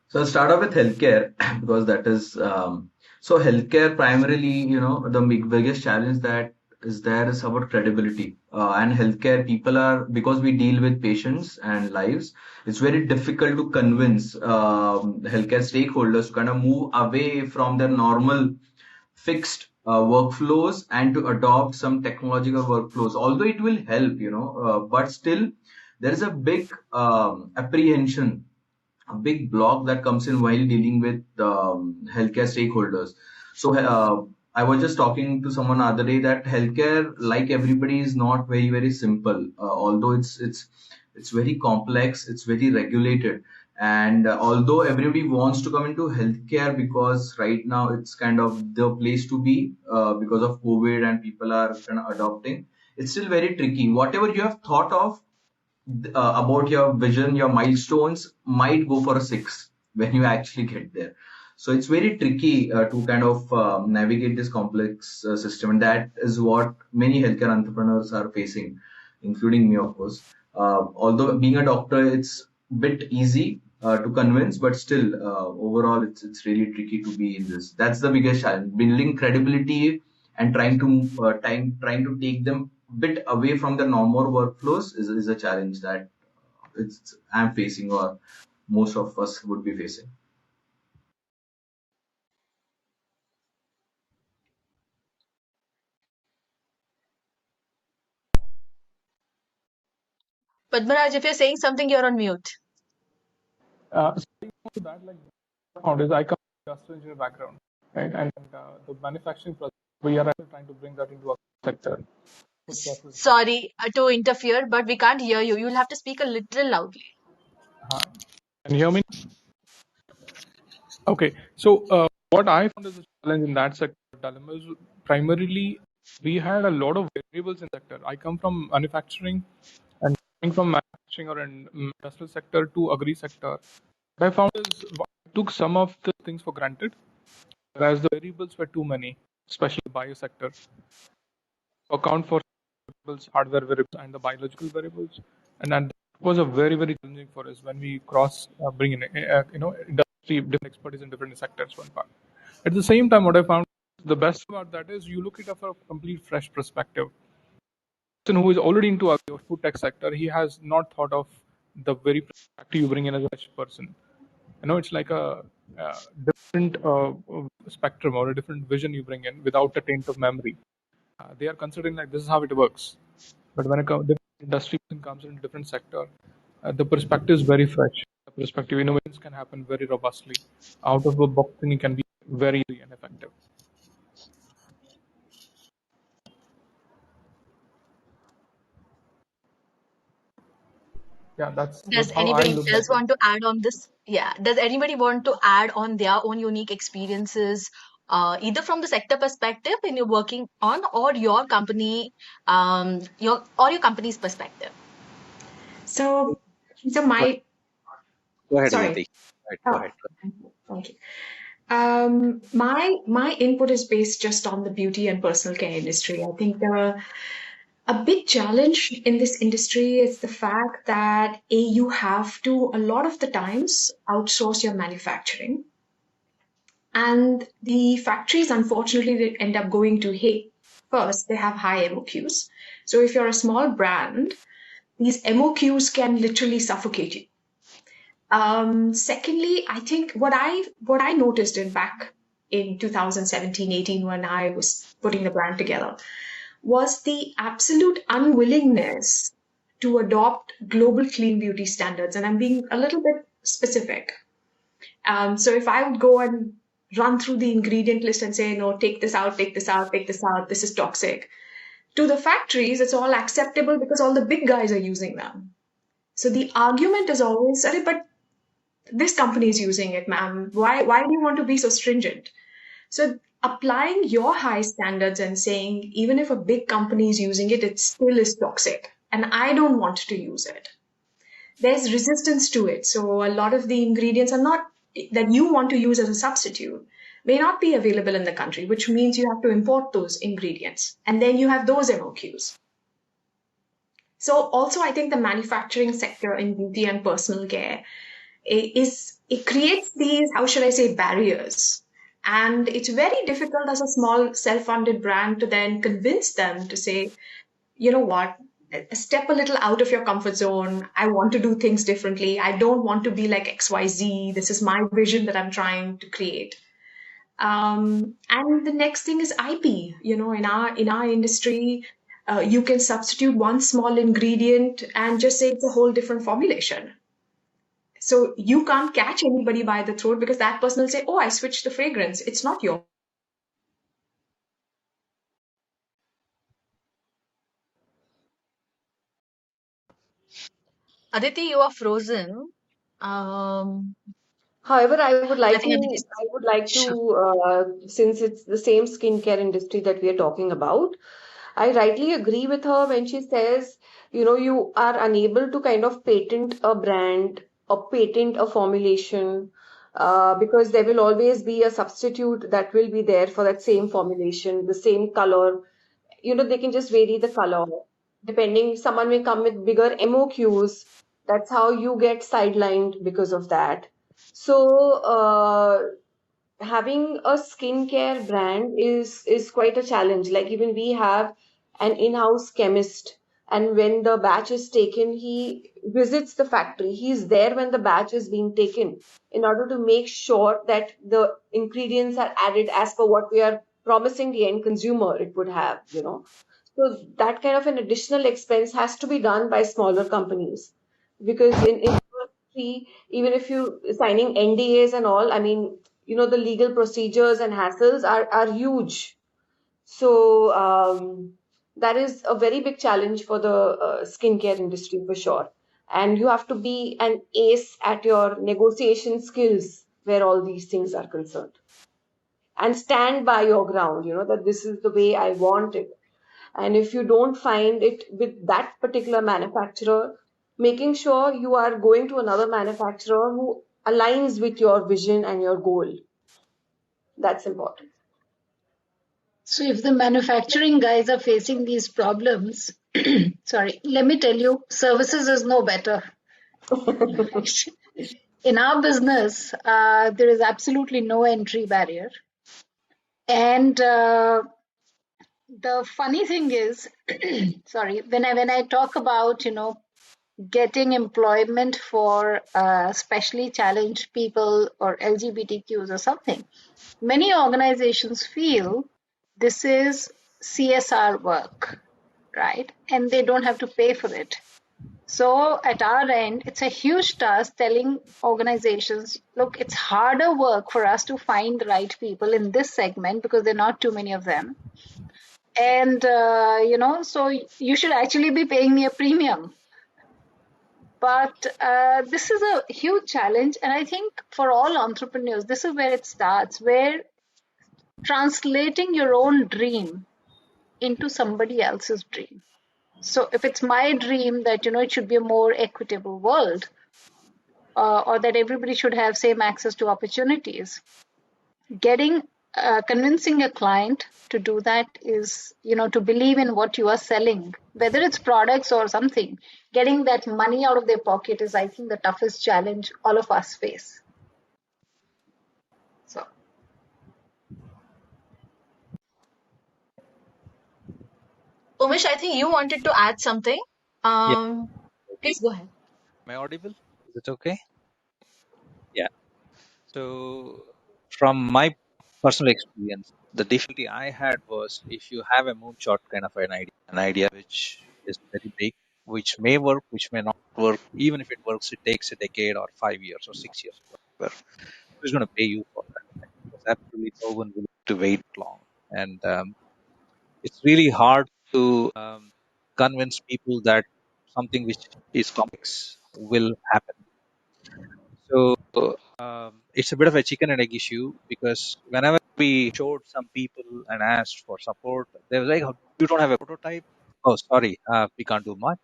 So I'll start off with healthcare because that is so healthcare primarily, the biggest challenge that is there is about credibility. And healthcare people are, because we deal with patients and lives, it's very difficult to convince healthcare stakeholders to kind of move away from their normal fixed workflows and to adopt some technological workflows. Although it will help, but still there is a big apprehension, a big block that comes in while dealing with healthcare stakeholders. So I was just talking to someone the other day that healthcare, like everybody, is not very very simple. Although it's very complex, it's very regulated, and although everybody wants to come into healthcare because right now it's kind of the place to be because of COVID and people are kind of adopting, it's still very tricky. Whatever you have thought of about your vision, your milestones might go for a six when you actually get there. So it's very tricky to kind of navigate this complex system, and that is what many healthcare entrepreneurs are facing, including me, of course. Although being a doctor, it's a bit easy to convince, but still, overall, it's really tricky to be in this. That's the biggest challenge: building credibility and trying to take them bit away from the normal workflows is a challenge that I'm facing, or most of us would be facing. Padmaraj, if you're saying something, you're on mute. So to that, like founders, I come from industrial engineer background, right? And the manufacturing process, we are actually trying to bring that into our sector. Food process. Sorry to interfere, but we can't hear you. You'll have to speak a little loudly. Can you hear me? Okay. So what I found as a challenge in that sector, dilemma is primarily we had a lot of variables in sector. I come from manufacturing, and coming from manufacturing or in industrial sector to agri sector, what I found is I took some of the things for granted, whereas the variables were too many, especially the bio sector, to account for variables, hardware variables, and the biological variables, and that was a very very challenging for us when we cross bring in industry different expertise in different sectors. One part. At the same time, what I found the best about that is you look at it from a complete fresh perspective. Person who is already into a food tech sector, he has not thought of the very perspective you bring in as a fresh person. It's like a different spectrum or a different vision you bring in without a taint of memory. They are considering like this is how it works. But when a different industry comes in a different sector, the perspective is very fresh. The perspective innovations can happen very robustly. Out of the box thinking can be very easy and effective. Yeah, that's Does how I anybody looked at else it. want to add on this? Yeah. Does anybody want to add on their own unique experiences, either from the sector perspective when you're working on, or your company's perspective? So Go ahead, my go ahead, sorry. Aditi. Right, go Oh, ahead. thank you. My input is based just on the beauty and personal care industry. I think a big challenge in this industry is the fact that you have to a lot of the times outsource your manufacturing, and the factories unfortunately they end up going to hey, first they have high MOQs. So if you're a small brand, these MOQs can literally suffocate you. Secondly, I think what I noticed in back in 2017-18 when I was putting the brand together was the absolute unwillingness to adopt global clean beauty standards. And I'm being a little bit specific. So if I would go and run through the ingredient list and say, no, take this out, take this out, take this out, this is toxic. To the factories, it's all acceptable because all the big guys are using them. So the argument is always, sorry, but this company is using it, ma'am. Why do you want to be so stringent? So applying your high standards and saying, even if a big company is using it, it still is toxic. And I don't want to use it. There's resistance to it. So a lot of the ingredients are not that you want to use as a substitute may not be available in the country, which means you have to import those ingredients. And then you have those MOQs. So also I think the manufacturing sector in beauty and personal care it creates these, how should I say, barriers. And it's very difficult as a small self-funded brand to then convince them to say, you know what, step a little out of your comfort zone. I want to do things differently. I don't want to be like XYZ. This is my vision that I'm trying to create. And the next thing is IP. You know, in our industry, you can substitute one small ingredient and just say it's a whole different formulation. So you can't catch anybody by the throat because that person will say, "Oh, I switched the fragrance. It's not your." Aditi, you are frozen. Um, However, I think Aditi. I would like Sure. to, since it's the same skincare industry that we are talking about, I rightly agree with her when she says, you know, you are unable to kind of patent a brand or patent a formulation, because there will always be a substitute that will be there for that same formulation, the same color. You know, they can just vary the color. Depending, someone may come with bigger MOQs. That's how you get sidelined because of that. So, having a skincare brand is quite a challenge. Like even we have an in-house chemist, and when the batch is taken, he visits the factory. He's there when the batch is being taken in order to make sure that the ingredients are added as per what we are promising the end consumer it would have, you know. So that kind of an additional expense has to be done by smaller companies because in industry, even if you signing NDAs and all, I mean, you know, the legal procedures and hassles are huge. So that is a very big challenge for the skincare industry for sure. And you have to be an ace at your negotiation skills where all these things are concerned. And stand by your ground, you know, that this is the way I want it. And if you don't find it with that particular manufacturer, making sure you are going to another manufacturer who aligns with your vision and your goal. That's important. So if the manufacturing guys are facing these problems, sorry, let me tell you, services is no better. In our business, there is absolutely no entry barrier. And the funny thing is, sorry, when I talk about, getting employment for specially challenged people or LGBTQs or something, many organizations feel this is CSR work, right? And they don't have to pay for it. So at our end, it's a huge task telling organizations, look, it's harder work for us to find the right people in this segment because there are not too many of them. And, so you should actually be paying me a premium. But this is a huge challenge. And I think for all entrepreneurs, this is where it starts, where translating your own dream into somebody else's dream. So if it's my dream that, it should be a more equitable world, or that everybody should have same access to opportunities, getting convincing a client to do that is, to believe in what you are selling, whether it's products or something. Getting that money out of their pocket is, I think, the toughest challenge all of us face. So Umesh, I think you wanted to add something. Yeah. Please go ahead. Am I audible? Is it okay? Yeah. So, from my personal experience, the difficulty I had was if you have a moonshot kind of an idea which is very big, which may work, which may not work. Even if it works, it takes a decade or 5 years or 6 years, whatever. Who's going to pay you for that? Right? There's absolutely no one willing to wait long, and it's really hard to convince people that something which is complex will happen. So it's a bit of a chicken and egg issue because whenever we showed some people and asked for support, they were like, "Oh, you don't have a prototype? Oh, sorry, we can't do much."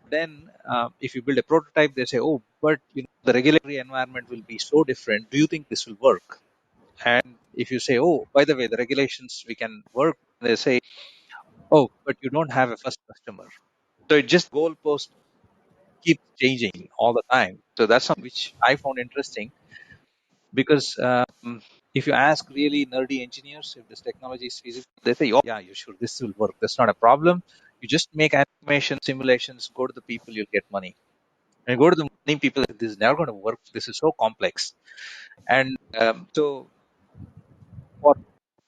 Then, if you build a prototype, they say, "Oh, but the regulatory environment will be so different. Do you think this will work?" And if you say, "Oh, by the way, the regulations we can work," they say, "Oh, but you don't have a first customer." So it just goalpost keeps changing all the time. So that's something which I found interesting because if you ask really nerdy engineers if this technology is feasible, they say, "Oh, yeah, you sure this will work. That's not a problem. You just make animation simulations, go to the people, you'll get money." And go to the money people, this is never going to work. This is so complex. And so for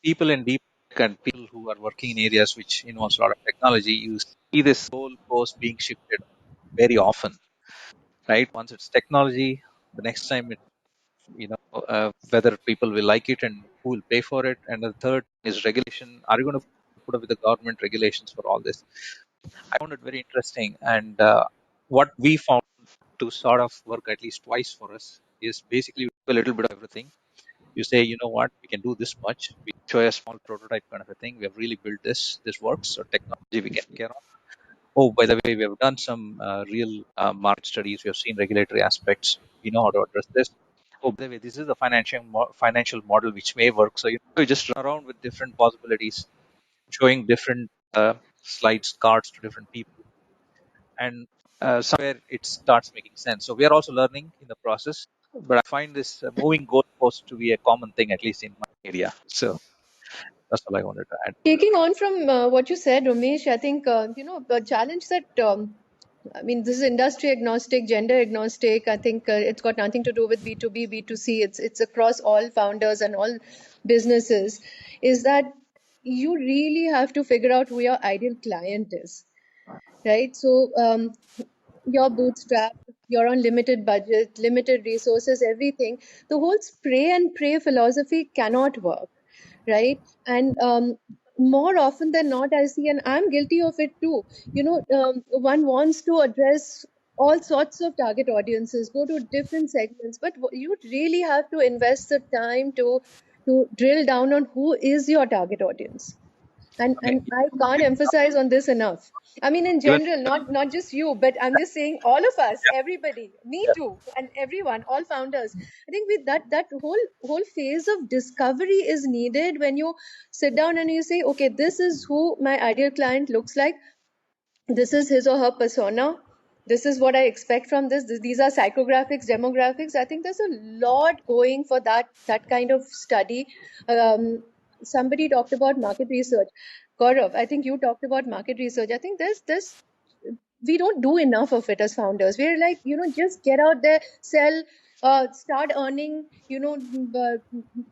people in deep tech and people who are working in areas which involves a lot of technology, you see this whole post being shifted very often, right? Once it's technology, the next time it, whether people will like it and who will pay for it. And the third is regulation. Are you going to put up with the government regulations for all this? I found it very interesting. And what we found to sort of work at least twice for us is basically a little bit of everything. You say, you know what, we can do this much. We show a small prototype kind of a thing. We have really built this. This works. So technology we can care of. Oh, by the way, we have done some real market studies. We have seen regulatory aspects. We know how to address this. Oh, by the way, this is the financial model which may work. So you just run around with different possibilities, showing different slides, cards to different people, and somewhere it starts making sense. So we are also learning in the process. But I find this moving goalpost to be a common thing, at least in my area. So that's all I wanted to add. Taking on from what you said, Ramesh, I think, the challenge that, I mean, this is industry agnostic, gender agnostic. I think it's got nothing to do with B2B, B2C. It's across all founders and all businesses, is that you really have to figure out who your ideal client is, right? So you're bootstrapped, you're on limited budget, limited resources, everything. The whole spray and pray philosophy cannot work, right? And more often than not, I see, and I'm guilty of it too. One wants to address all sorts of target audiences, go to different segments, but you really have to invest the time to drill down on who is your target audience. Okay. And I can't emphasize on this enough. I mean, in Even general, not just you, but I'm just saying all of us, everybody, me too, and everyone, all founders. I think with that whole phase of discovery is needed when you sit down and you say, okay, this is who my ideal client looks like. This is his or her persona. This is what I expect from this. These are psychographics, demographics. I think there's a lot going for that kind of study. Somebody talked about market research. Gaurav, I think you talked about market research. I think there's we don't do enough of it as founders. We're like, just get out there, sell, start earning.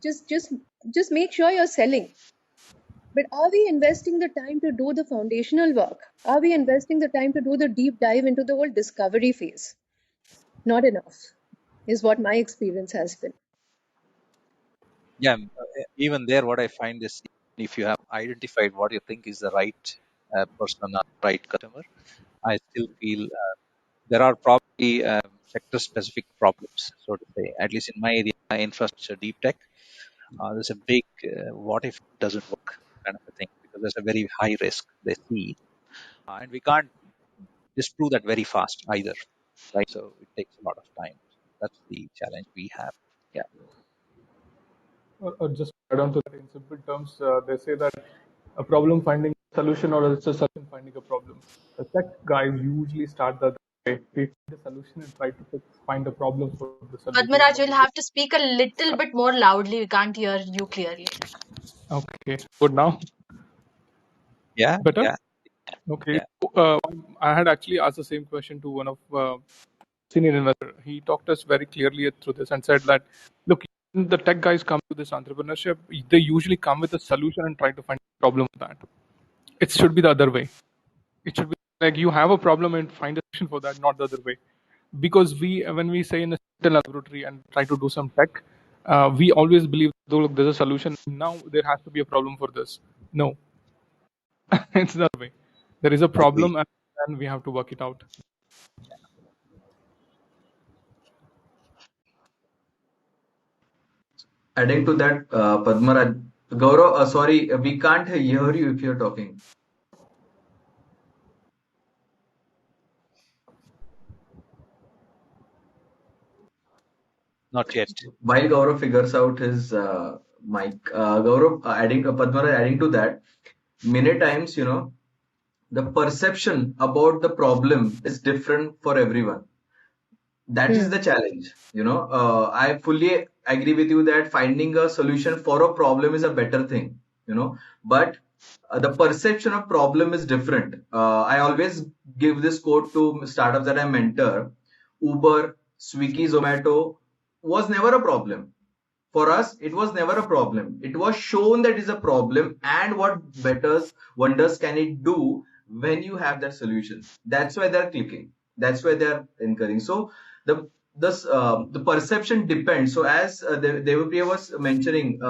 Just make sure you're selling. But are we investing the time to do the foundational work? Are we investing the time to do the deep dive into the whole discovery phase? Not enough, is what my experience has been. Yeah, even there, what I find is if you have identified what you think is the right persona, right customer, I still feel there are probably sector-specific problems, so to say. At least in my area, infrastructure, deep tech, there's a big what if it doesn't work kind of a thing because there's a very high risk they see, and we can't disprove that very fast either, right? So it takes a lot of time. That's the challenge we have. Yeah. Just add on to that, in simple terms, they say that a problem finding a solution or it's a solution finding a problem. The tech guys usually start the other way. We find a solution and try to find a problem for the solution. Padmaraj, you'll have to speak a little bit more loudly. We can't hear you clearly. Okay, good now. Yeah, Better? yeah, Okay. yeah. I had actually asked the same question to one of senior investor. He talked us very clearly through this and said that, look, when the tech guys come to this entrepreneurship, they usually come with a solution and try to find a problem with that. It should be the other way. It should be like you have a problem and find a solution for that, not the other way. Because when we say in a laboratory and try to do some tech, we always believe, though, look, there's a solution. Now there has to be a problem for this. No, it's the other way. There is a Agree. problem and we have to work it out. Adding to that, Padmaraj, Gaurav, sorry, we can't hear you if you're talking. Not yet. While Gaurav figures out his mic, Gaurav, Padmaraj, adding to that, many times, the perception about the problem is different for everyone. That is the challenge. I fully agree with you that finding a solution for a problem is a better thing, but the perception of problem is different. I always give this quote to startups that I mentor. Uber, Swiggy, Zomato was never a problem. For us, it was never a problem. It was shown that is a problem, and what better wonders can it do when you have that solution. That's why they're clicking. That's why they're encouraging. So the perception depends. So as Devapriya was mentioning,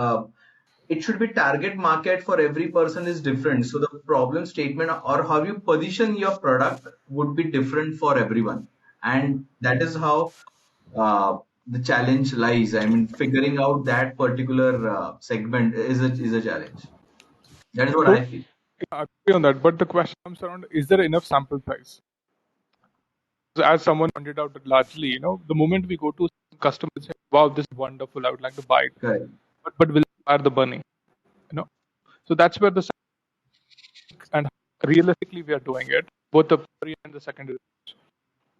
it should be target market for every person is different. So the problem statement or how you position your product would be different for everyone, and that is how the challenge lies. I mean, figuring out that particular segment is a challenge. That is what So I feel. I agree on that. But the question comes around: is there enough sample size? As someone pointed out, largely, the moment we go to customers and say, "Wow, this is wonderful. I would like to buy it," Correct. but will fire the burning? So that's where the and realistically we are doing it, both the primary and the secondary,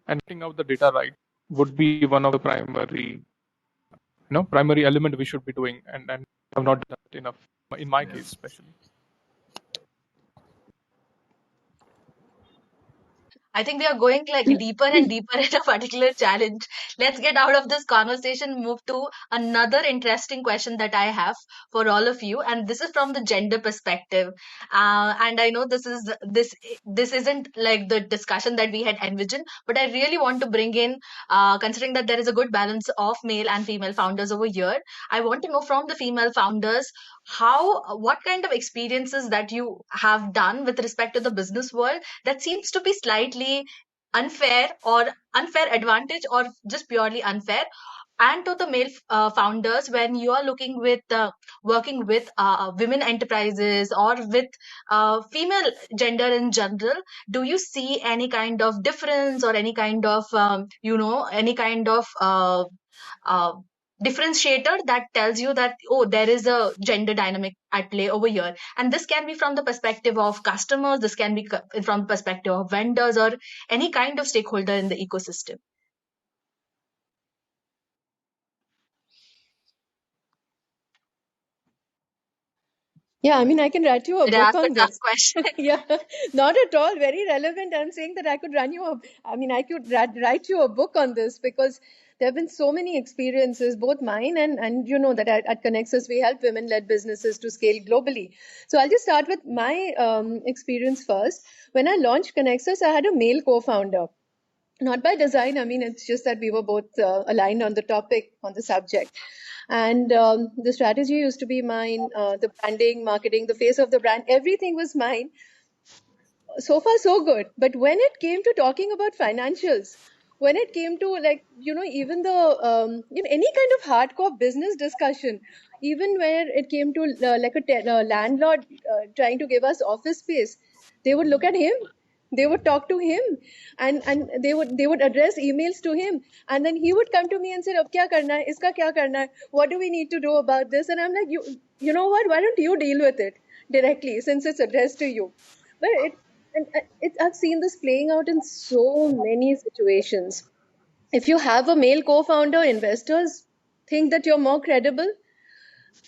and getting out the data right would be one of the primary element we should be doing, and have not done it enough in my Yeah. case especially. I think we are going like deeper and deeper in a particular challenge. Let's get out of this conversation, move to another interesting question that I have for all of you, and this is from the gender perspective. And I know this isn't like the discussion that we had envisioned, but I really want to bring in, considering that there is a good balance of male and female founders over here. I want to know from the female founders what kind of experiences that you have done with respect to the business world that seems to be slightly unfair or unfair advantage or just purely unfair, and to the male founders when you are looking with working with women enterprises or with female gender in general. Do you see any kind of difference or any kind of any kind of uh, differentiator that tells you that, oh, there is a gender dynamic at play over here? And this can be from the perspective of customers, this can be from perspective of vendors or any kind of stakeholder in the ecosystem. Yeah, I mean, I can write you a Did I book ask a on tough this. question? Yeah, not at all. Very relevant. I'm saying that I could write you a book on this because there have been so many experiences, both mine and that at Connexus we help women-led businesses to scale globally. So I'll just start with my experience first. When I launched Connexus, I had a male co-founder. Not by design. I mean, it's just that we were both aligned on the topic, on the subject. And the strategy used to be mine, the branding, marketing, the face of the brand, everything was mine. So far, so good. But when it came to talking about financials, when it came to even the any kind of hardcore business discussion, even where it came to like a landlord trying to give us office space, they would look at him They would talk to him, and they would address emails to him, and then he would come to me and say, "Ab kya karna hai? Iska kya karna hai? What do we need to do about this?" And I'm like, you know what? Why don't you deal with it directly since it's addressed to you? But I've seen this playing out in so many situations. If you have a male co-founder, investors think that you're more credible.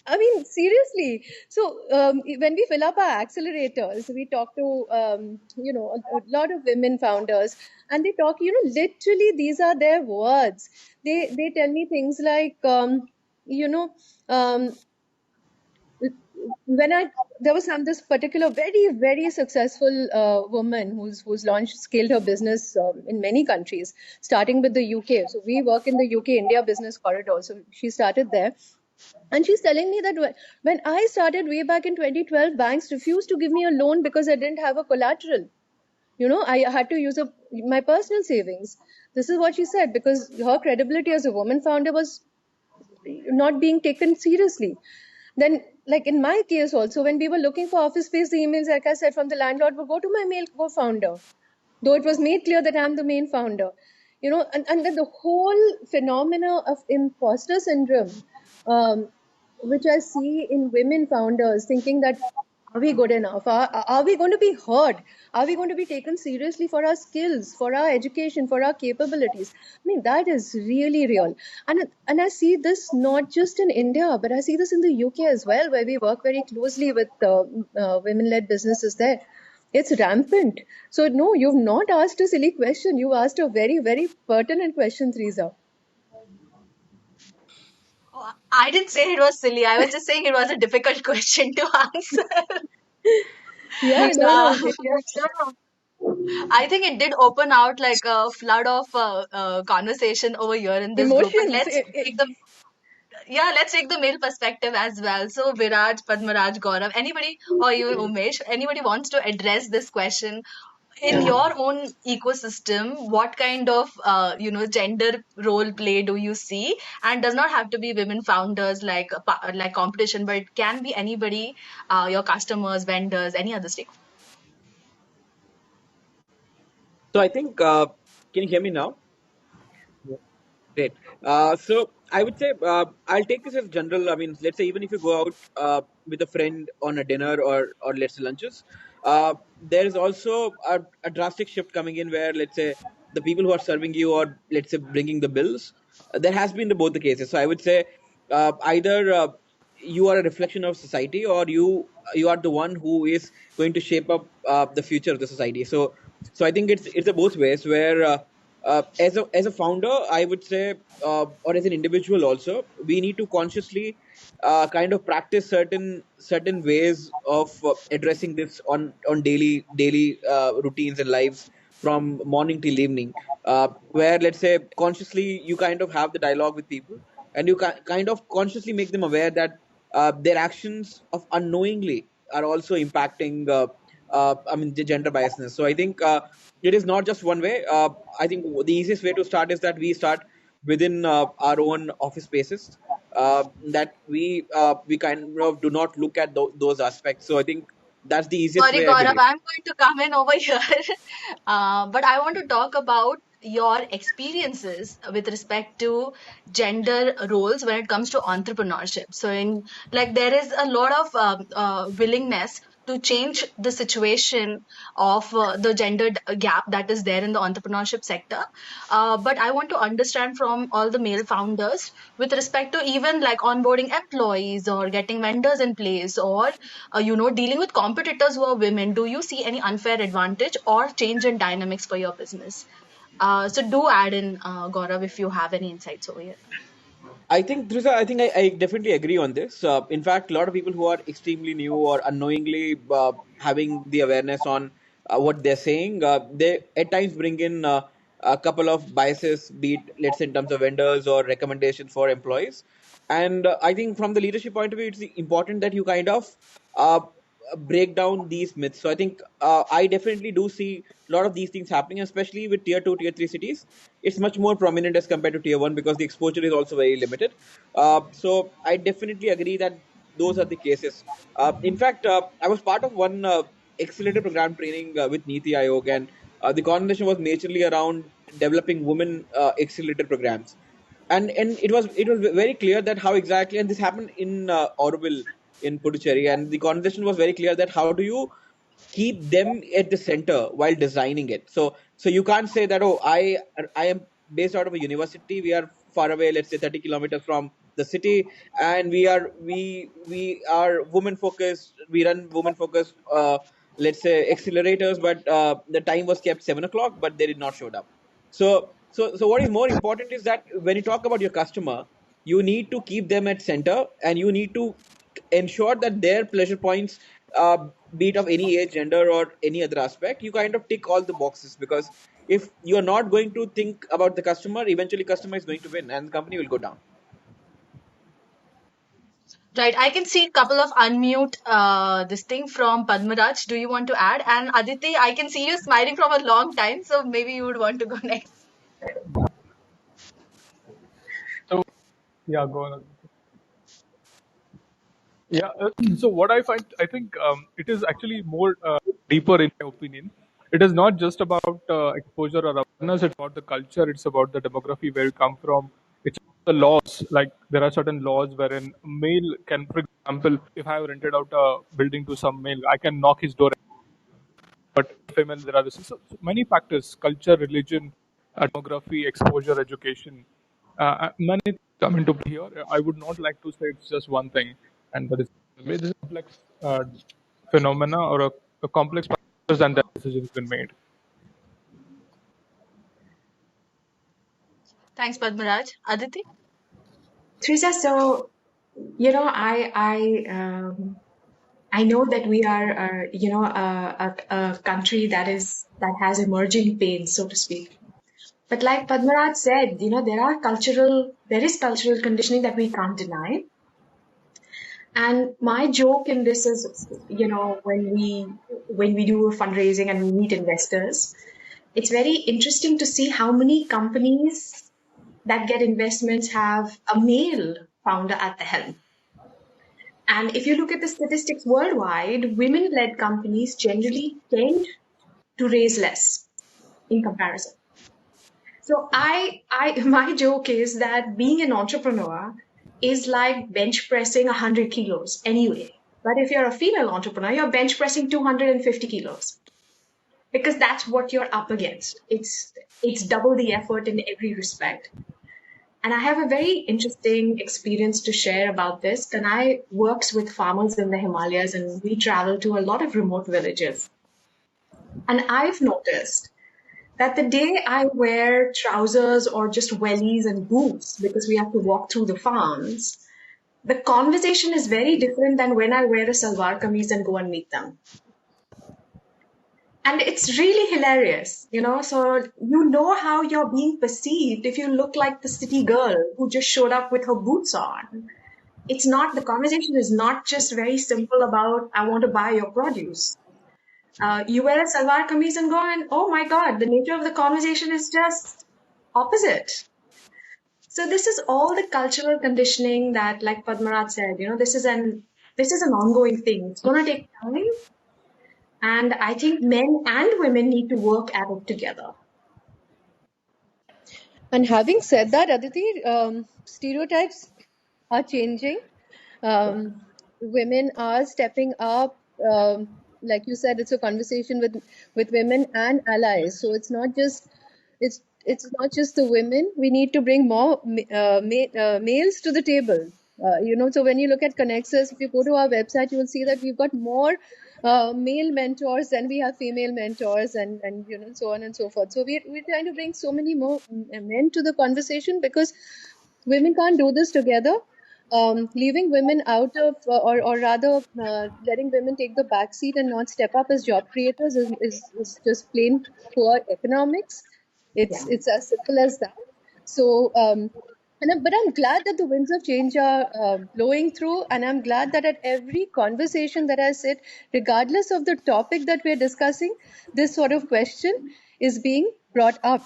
I mean, seriously. So when we fill up our accelerators, we talk to a lot of women founders, and they talk. Literally, these are their words. They tell me things like, you know, um, when I there was this particular very successful woman who's launched scaled her business in many countries, starting with the UK. So we work in the UK India business corridor. So she started there, and she's telling me that when I started way back in 2012, banks refused to give me a loan because I didn't have a collateral. I had to use my personal savings. This is what she said, because her credibility as a woman founder was not being taken seriously. Then, like in my case also, when we were looking for office space, the emails, like I said, from the landlord would go to my male co-founder, though it was made clear that I'm the main founder. And then the whole phenomena of imposter syndrome, um, which I see in women founders, thinking that, are we good enough? Are we going to be heard? Are we going to be taken seriously for our skills, for our education, for our capabilities? I mean, that is really real. And I see this not just in India, but I see this in the UK as well, where we work very closely with women-led businesses there. It's rampant. So no, you've not asked a silly question. You asked a very pertinent question, Teresa. Oh, I didn't say it was silly. I was just saying it was a difficult question to answer. Yeah, no, Uh, no, yeah. I think it did open out like a flood of conversation over here in this group. But Emotions. take the let's take the male perspective as well. So Viraj, Padmaraj, Gaurav, anybody or even Umesh, anybody wants to address this question in your own ecosystem? What kind of gender role play do you see? And does not have to be women founders like like competition, but it can be anybody, your customers, vendors, any other stakeholder. So I think, can you hear me now? Yeah. Great. So I would say I'll take this as general. I mean, let's say even if you go out with a friend on a dinner or let's say lunches, there is also a drastic shift coming in where let's say the people who are serving you or let's say bringing the bills, there has been both the cases. So I would say either you are a reflection of society or you are the one who is going to shape up the future of the society. So I think it's a both ways where as a founder, I would say, or as an individual also, we need to consciously kind of practice certain ways of addressing this on daily routines and lives from morning till evening, where let's say consciously you kind of have the dialogue with people and you kind of consciously make them aware that their actions of unknowingly are also impacting I mean the gender biasness. So I think it is not just one way. I think the easiest way to start is that we start within our own office spaces. That we kind of do not look at those aspects. So I think that's the easiest Sorry, way, I Gaurav, believe. I'm going to come in over here. But I want to talk about your experiences with respect to gender roles when it comes to entrepreneurship. So, in like, there is a lot of willingness to change the situation of the gender gap that is there in the entrepreneurship sector. But I want to understand from all the male founders with respect to even like onboarding employees or getting vendors in place or dealing with competitors who are women. Do you see any unfair advantage or change in dynamics for your business? So do add in, Gaurav, if you have any insights over here. I think, Dhrisa, I definitely agree on this. In fact, a lot of people who are extremely new or unknowingly having the awareness on what they're saying, they at times bring in a couple of biases, be it, let's say, in terms of vendors or recommendations for employees. And I think from the leadership point of view, it's important that you kind of uh, break down these myths. So I think I definitely do see a lot of these things happening, especially with tier two, tier three cities. It's much more prominent as compared to tier one because the exposure is also very limited. So I definitely agree that those are the cases. In fact, I was part of one accelerator program training with Niti Aayog, and the conversation was naturally around developing women accelerator programs. And it was very clear that how exactly, and this happened in Orville in Puducherry, and the conversation was very clear that how do you keep them at the center while designing it. So you can't say that, oh, I am based out of a university, we are far away, let's say 30 kilometers from the city, and we are women focused, we run women focused let's say accelerators, but the time was kept 7 o'clock, but they did not show up. So what is more important is that when you talk about your customer, you need to keep them at center, and you need to ensure that their pleasure points, be it of any age, gender, or any other aspect, you kind of tick all the boxes. Because if you are not going to think about the customer, eventually customer is going to win and the company will go down. Right. I can see a couple of unmute this thing from Padmaraj. Do you want to add? And Aditi, I can see you smiling from a long time, so maybe you would want to go next. So yeah, go on. Yeah. So what I think it is actually more deeper in my opinion. It is not just about exposure or awareness. It's about the culture. It's about the demography where you come from. It's the laws. Like there are certain laws wherein male can, for example, if I have rented out a building to some male, I can knock his door. But female, there are so many factors: culture, religion, demography, exposure, education. Many things come into play here. I would not like to say it's just one thing, and that is this is a complex phenomena or a complex process, and that decision has been made. Thanks, Padmaraj. Aditi? Teresa, so I know that we are, a country that has emerging pains, so to speak. But like Padmaraj said, there is cultural conditioning that we can't deny. And my joke in this is, when we do fundraising and we meet investors, it's very interesting to see how many companies that get investments have a male founder at the helm. And if you look at the statistics worldwide, women-led companies generally tend to raise less in comparison. So my joke is that being an entrepreneur is like bench pressing 100 kilos anyway. But if you're a female entrepreneur, you're bench pressing 250 kilos because that's what you're up against. It's double the effort in every respect. And I have a very interesting experience to share about this. Kanai works with farmers in the Himalayas, and we travel to a lot of remote villages. And I've noticed that the day I wear trousers or just wellies and boots because we have to walk through the farms, the conversation is very different than when I wear a salwar kameez and go and meet them. And it's really hilarious, so how you're being perceived if you look like the city girl who just showed up with her boots on. The conversation is not just very simple about, I want to buy your produce. You wear a salwar kameez and go and, oh my God, the nature of the conversation is just opposite. So this is all the cultural conditioning that, like Padmaraj said, this is an ongoing thing. It's going to take time. And I think men and women need to work at it together. And having said that, Aditi, stereotypes are changing. Women are stepping up. Like you said, it's a conversation with women and allies. So it's not just the women. We need to bring more males to the table. So when you look at Connexus, if you go to our website, you will see that we've got more male mentors than we have female mentors, and so on and so forth. So we're trying to bring so many more men to the conversation because women can't do this together. Leaving women out of, or rather, letting women take the back seat and not step up as job creators is just plain poor economics. It's as simple as that. So, but I'm glad that the winds of change are blowing through, and I'm glad that at every conversation that I sit, regardless of the topic that we're discussing, this sort of question is being brought up.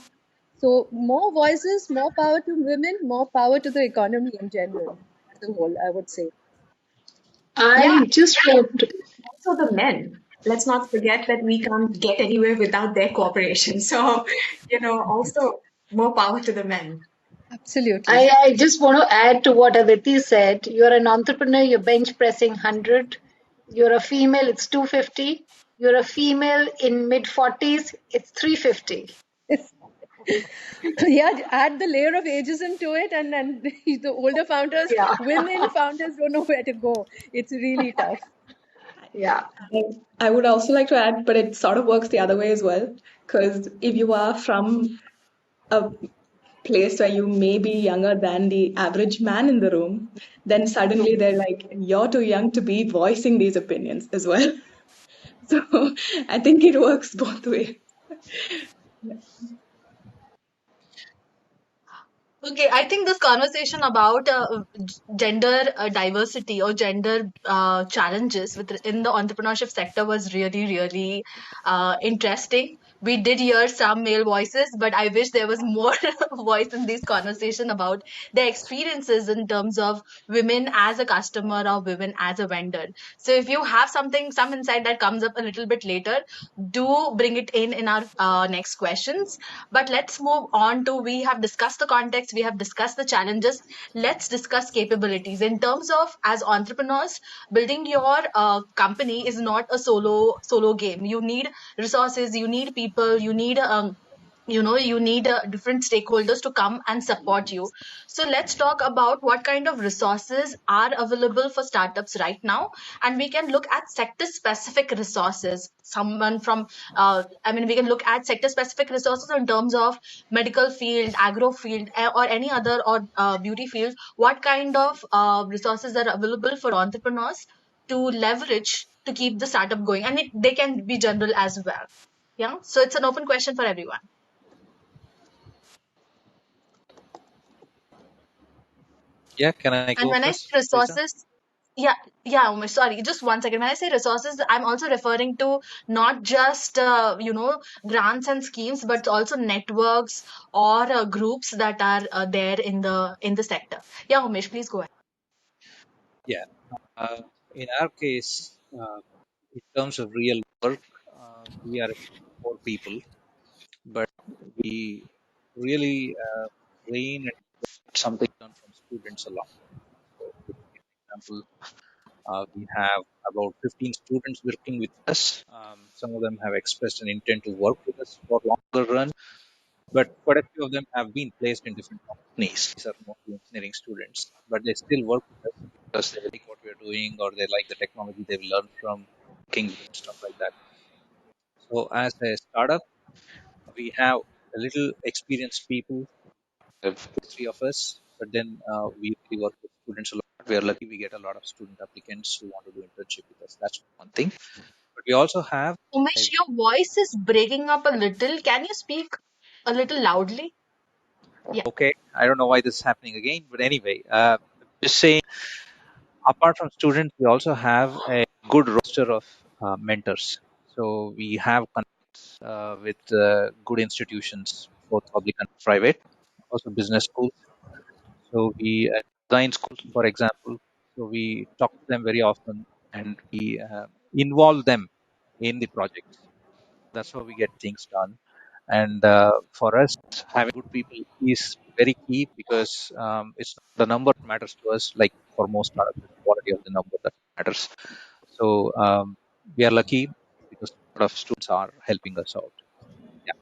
So more voices, more power to women, more power to the economy in general, as a whole, I would say. Yeah, I just want to, also the men. let's not forget that we can't get anywhere without their cooperation. So, also more power to the men. Absolutely. I just want to add to what Aditi said. You're an entrepreneur, you're bench pressing 100. You're a female, it's 250. You're a female in mid 40s, it's 350. Yeah, add the layer of ageism to it, and the older founders, Yeah, women founders don't know where to go. It's really tough. yeah. I would also like to add, but it sort of works the other way as well. Because if you are from a place where you may be younger than the average man in the room, then suddenly they're like, you're too young to be voicing these opinions as well. So I think it works both ways. Okay, I think this conversation about gender diversity or gender challenges in the entrepreneurship sector was really, really interesting. We did hear some male voices, but I wish there was more voice in this conversation about their experiences in terms of women as a customer or women as a vendor. So if you have some insight that comes up a little bit later, do bring it in our next questions. But let's move on to, we have discussed the context, we have discussed the challenges. Let's discuss capabilities in terms of, as entrepreneurs, building your company is not a solo game. You need resources, you need people, you need different stakeholders to come and support you. So let's talk about what kind of resources are available for startups right now, and we can look at sector specific resources. Someone from we can look at sector specific resources in terms of medical field, agro field, or any other, or beauty field. What kind of resources are available for entrepreneurs to leverage to keep the startup going, and they can be general as well. Yeah, so it's an open question for everyone. Yeah, can I And go when I say first, Lisa? resources, yeah, yeah, Umesh, sorry, just one second. When I say resources, I'm also referring to not just grants and schemes, but also networks or groups that are there in the sector. Yeah, Umesh, please go ahead. Yeah. Uh, in our case, in terms of real work, we are 4 people, but we really train and something done from students a lot. So, to give an example, we have about 15 students working with us. Some of them have expressed an intent to work with us for longer run, but quite a few of them have been placed in different companies. These are mostly engineering students, but they still work with us because they like what we're doing or they like the technology they've learned from working with stuff like that. So, as a startup, we have a little experienced people, 3 of us, but then we really work with students a lot. We are lucky we get a lot of student applicants who want to do internship with us. That's one thing. But we also have, Umesh, a- your voice is breaking up a little. Can you speak a little loudly? Yeah. okay, I don't know why this is happening again, but anyway, just saying, apart from students, we also have a good roster of mentors. So we have connects with good institutions, both public and private, also business schools. So we design schools, for example. So we talk to them very often and we involve them in the projects. That's how we get things done. And for us, having good people is very key because it's not the number that matters to us. Like for most startups, it's the quality of the number that matters. So we are lucky because a lot of students are helping us out. Yeah.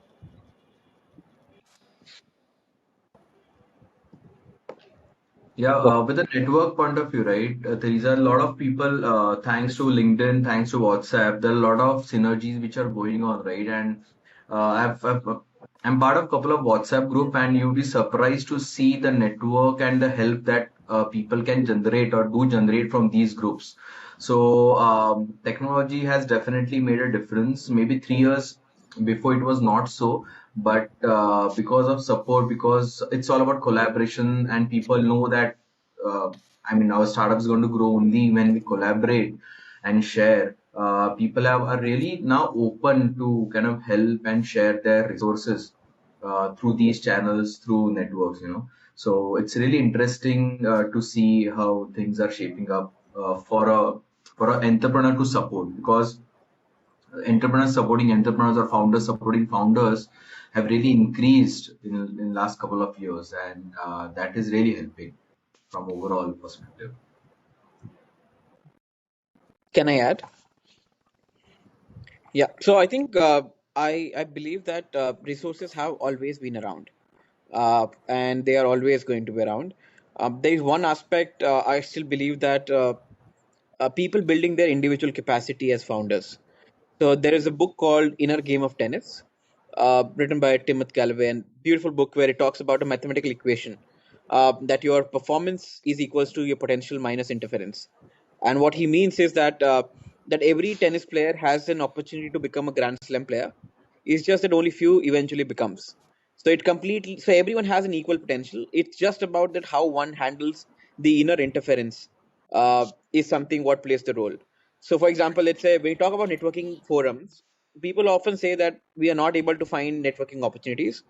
Yeah, So with a network point of view, right? There is a lot of people, thanks to LinkedIn, thanks to WhatsApp, there are a lot of synergies which are going on, right? And I'm part of a couple of WhatsApp group, and you'll be surprised to see the network and the help that people can generate or do generate from these groups. So technology has definitely made a difference. Maybe 3 years before it was not so, but because of support, because it's all about collaboration, and people know that uh, our startup is going to grow only when we collaborate and share. People are really now open to kind of help and share their resources through these channels, through networks, so it's really interesting to see how things are shaping up for a entrepreneur to support, because entrepreneurs supporting entrepreneurs or founders supporting founders have really increased in last couple of years, and that is really helping from overall perspective. Can I add? Yeah. So I think I believe that resources have always been around, and they are always going to be around. There is one aspect I still believe that people building their individual capacity as founders. So there is a book called Inner Game of Tennis, written by Timothy Galloway, and beautiful book where it talks about a mathematical equation that your performance is equals to your potential minus interference. And what he means is that every tennis player has an opportunity to become a Grand Slam player. It's just that only few eventually becomes. So everyone has an equal potential. It's just about that how one handles the inner interference is something what plays the role. So, for example, let's say when we talk about networking forums, people often say that we are not able to find networking opportunities.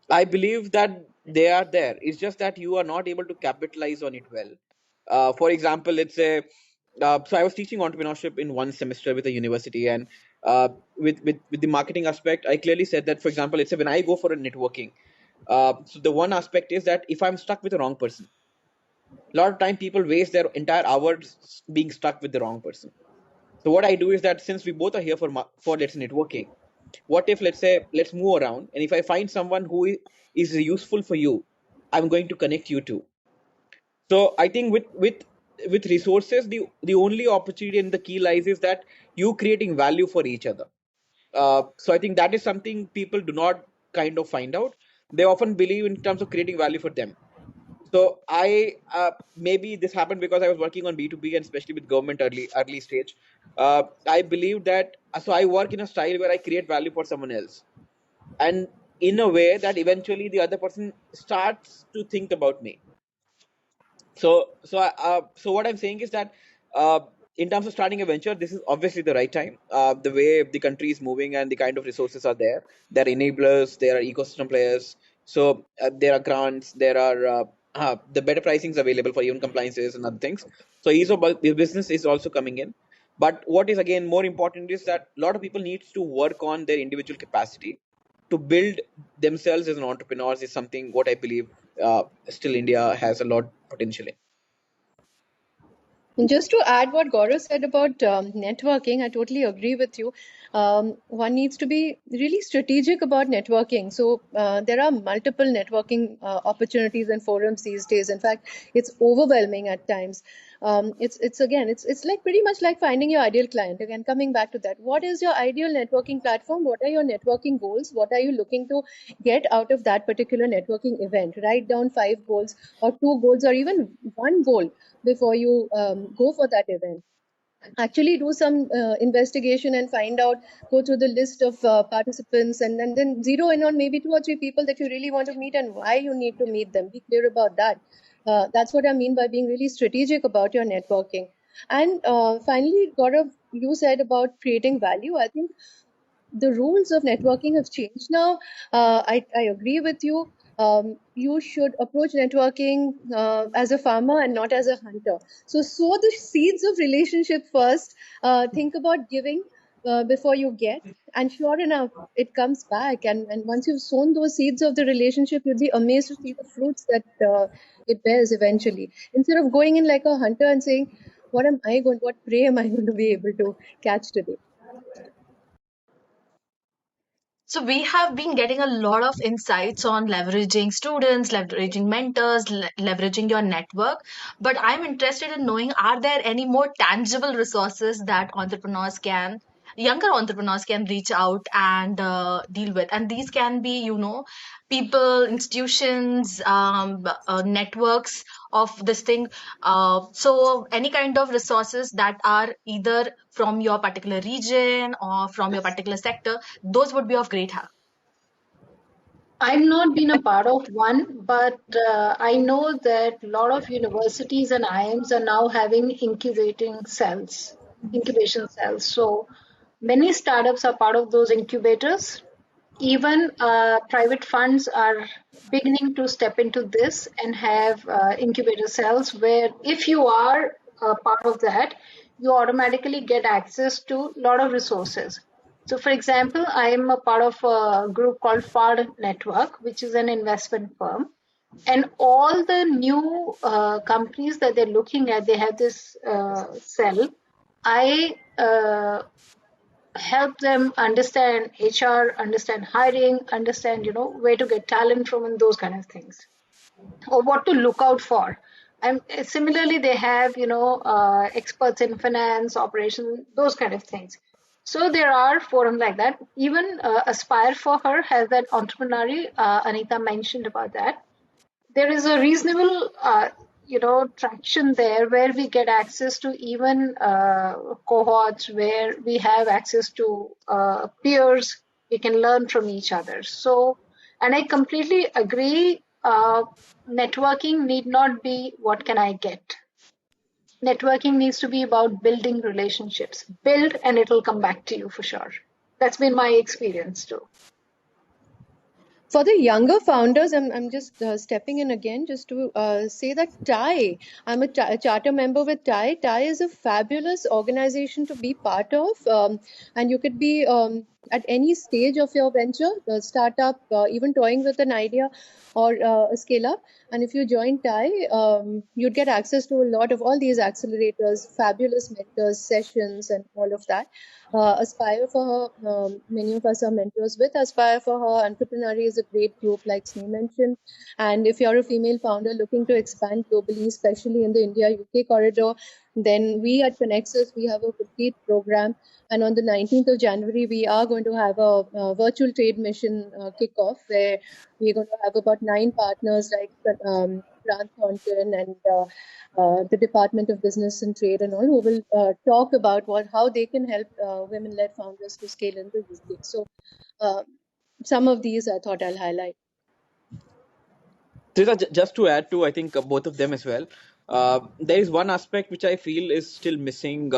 I believe that they are there. It's just that you are not able to capitalize on it well. For example, let's say, so I was teaching entrepreneurship in one semester with a university, and with the marketing aspect, I clearly said that, for example, let's say when I go for a networking, so the one aspect is that if I'm stuck with the wrong person, a lot of time people waste their entire hours being stuck with the wrong person. So what I do is that since we both are here for let's say networking, what if let's move around, and if I find someone who is useful for you, I'm going to connect you to. So I think with resources, the only opportunity and the key lies is that you creating value for each other. So I think that is something people do not kind of find out. They often believe in terms of creating value for them. So I maybe this happened because I was working on B2B and especially with government early stage. I believe that so I work in a style where I create value for someone else, and in a way that eventually the other person starts to think about me. So what I'm saying is that uh, in terms of starting a venture, this is obviously the right time. The way the country is moving and the kind of resources are there are enablers, there are ecosystem players. So there are grants, there are the better pricings available for even compliances and other things. So ease of business is also coming in. But what is again more important is that a lot of people needs to work on their individual capacity to build themselves as an entrepreneurs is something what I believe still India has a lot potential in. And just to add what Gaurav said about networking, I totally agree with you. One needs to be really strategic about networking. So there are multiple networking opportunities and forums these days. In fact, it's overwhelming at times. It's like pretty much like finding your ideal client. Again, coming back to that, what is your ideal networking platform? What are your networking goals? What are you looking to get out of that particular networking event? Write down 5 goals or 2 goals or even one goal before you go for that event. Actually do some investigation and find out, go through the list of participants, and then zero in on maybe 2 or 3 people that you really want to meet and why you need to meet them. Be clear about that. That's what I mean by being really strategic about your networking. And finally, Gaurav, you said about creating value. I think the rules of networking have changed now. I agree with you. You should approach networking as a farmer and not as a hunter. So sow the seeds of relationship first. Think about giving before you get, and sure enough, it comes back. And once you've sown those seeds of the relationship, you'll be amazed to see the fruits that it bears eventually. Instead of going in like a hunter and saying, what prey am I going to be able to catch today? So we have been getting a lot of insights on leveraging students, leveraging mentors, leveraging your network. But I'm interested in knowing, are there any more tangible resources that younger entrepreneurs can reach out and deal with? And these can be, people, institutions, networks of this thing. So any kind of resources that are either from your particular region or from your particular sector, those would be of great help. I've not been a part of one, but I know that a lot of universities and IIMs are now having incubation cells. So many startups are part of those incubators. Even private funds are beginning to step into this and have incubator cells where if you are a part of that, you automatically get access to a lot of resources. So, for example, I am a part of a group called FARD Network, which is an investment firm. And all the new companies that they're looking at, they have this cell. I help them understand HR, understand hiring, understand, where to get talent from and those kind of things, or what to look out for. And similarly, they have, experts in finance, operations, those kind of things. So there are forums like that. Even Aspire for Her has that entrepreneurial, Anita mentioned about that. There is a reasonable traction there where we get access to even cohorts, where we have access to peers. We can learn from each other. So, and I completely agree, networking need not be what can I get. Networking needs to be about building relationships. Build and it'll come back to you for sure. That's been my experience too. For the younger founders, I'm just stepping in again just to say that TIE, I'm a charter member with TIE. TIE is a fabulous organization to be part of, and you could be at any stage of your venture, startup, even toying with an idea or a scale up. And if you join TIE, you'd get access to a lot of all these accelerators, fabulous mentors, sessions, and all of that. Aspire for Her, many of us are mentors with Aspire for Her. Entrepreneur is a great group, like Sneh mentioned. And if you're a female founder looking to expand globally, especially in the India UK corridor, then we at Connexus, we have a complete program. And on the 19th of January, we are going to have a virtual trade mission kickoff, where we're going to have about 9 partners like Grant Thornton and the Department of Business and Trade and all, who will talk about how they can help women-led founders to scale in the UK. So some of these I thought I'll highlight. Trita, just to add to, I think both of them as well. There is one aspect which I feel is still missing.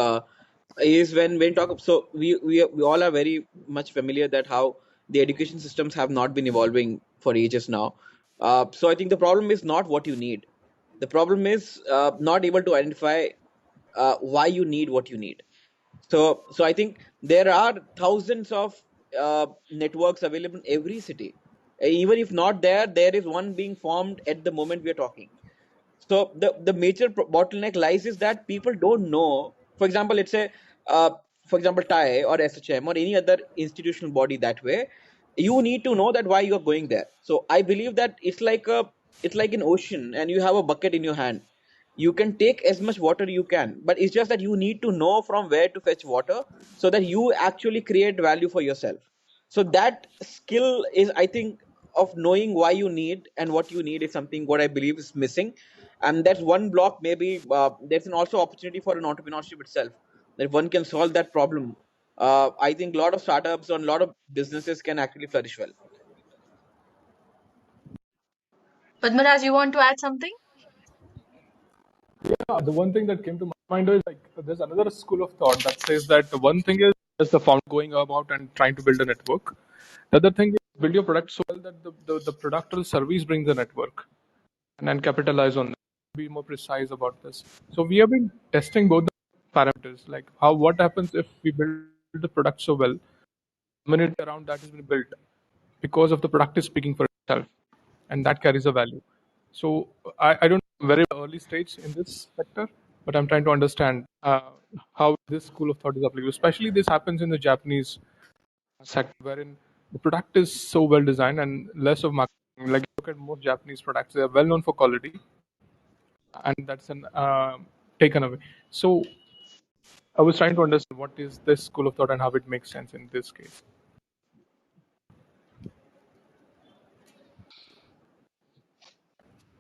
Is when talk. So we all are very much familiar that how the education systems have not been evolving for ages now. So I think the problem is not what you need. The problem is not able to identify why you need what you need. So I think there are thousands of networks available in every city. Even if not there, there is one being formed at the moment we are talking. So the major bottleneck lies is that people don't know. For example, let's say, for example, TIE or SHM or any other institutional body that way, you need to know that why you are going there. So I believe that it's like an ocean, and you have a bucket in your hand. You can take as much water you can, but it's just that you need to know from where to fetch water so that you actually create value for yourself. So that skill is, I think, of knowing why you need and what you need is something what I believe is missing. And that's one block. Maybe there's an also opportunity for an entrepreneurship itself, that one can solve that problem. I think a lot of startups and a lot of businesses can actually flourish well. Padmaraj, you want to add something? Yeah, the one thing that came to my mind is like there's another school of thought that says that the one thing is just the founder going about and trying to build a network. The other thing is build your product so well that the product or service brings the network and then capitalize on that. Be more precise about this. So we have been testing both the parameters, like what happens if we build the product so well, community around that has been built because of the product is speaking for itself, and that carries a value. So I don't know, very early stage in this sector, but I'm trying to understand how this school of thought is applicable. Especially this happens in the Japanese sector, wherein the product is so well designed and less of marketing. Like look at most Japanese products, they are well known for quality, and that's an taken away. So I was trying to understand what is this school of thought and how it makes sense in this case.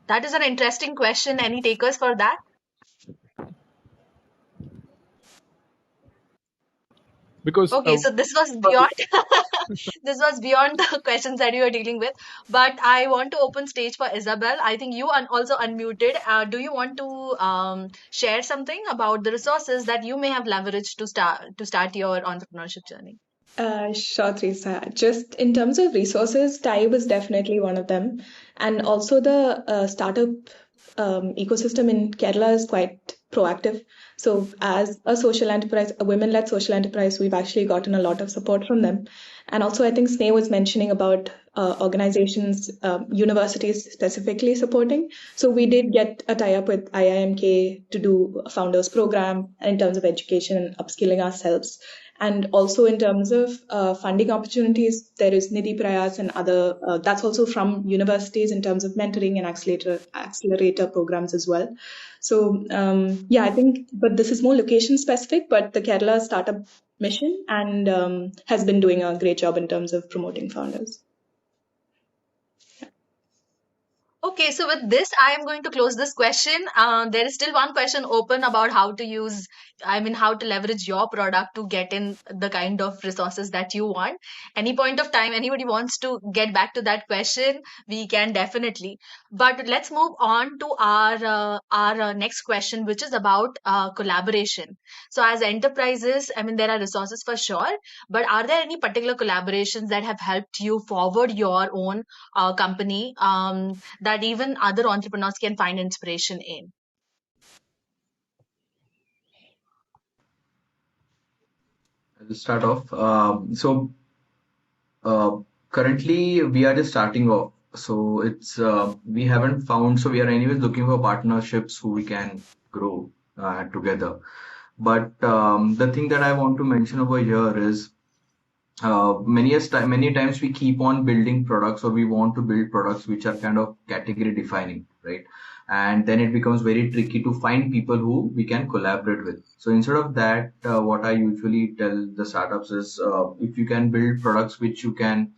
That is an interesting question. Any takers for that? Because Okay, so this was beyond this was beyond the questions that you were dealing with. But I want to open stage for Isabel. I think you are also unmuted. Do you want to share something about the resources that you may have leveraged to start your entrepreneurship journey? Sure, Teresa. Just in terms of resources, TIE was definitely one of them. And also the startup ecosystem in Kerala is quite proactive. So as a social enterprise, a women-led social enterprise, we've actually gotten a lot of support from them. And also, I think Sneh was mentioning about organizations, universities specifically supporting. So we did get a tie-up with IIMK to do a founders program in terms of education and upskilling ourselves. And also in terms of funding opportunities, there is Nidhi Prayas and other, that's also from universities in terms of mentoring and accelerator programs as well. So yeah, I think, but this is more location specific, but the Kerala Startup Mission and has been doing a great job in terms of promoting founders. Okay, so with this, I am going to close this question. There is still one question open about how to use, I mean, how to leverage your product to get in the kind of resources that you want. Any point of time, anybody wants to get back to that question, we can definitely. But let's move on to our next question, which is about collaboration. So, as enterprises, I mean, there are resources for sure, but are there any particular collaborations that have helped you forward your own company? That even other entrepreneurs can find inspiration in. I'll start off. Uh, Currently, we are just starting off. So it's we haven't found. So we are anyways looking for partnerships who we can grow together. But the thing that I want to mention over here is many times we keep on building products, or we want to build products which are kind of category defining, right? And then it becomes very tricky to find people who we can collaborate with. So instead of that, what I usually tell the startups is, if you can build products which you can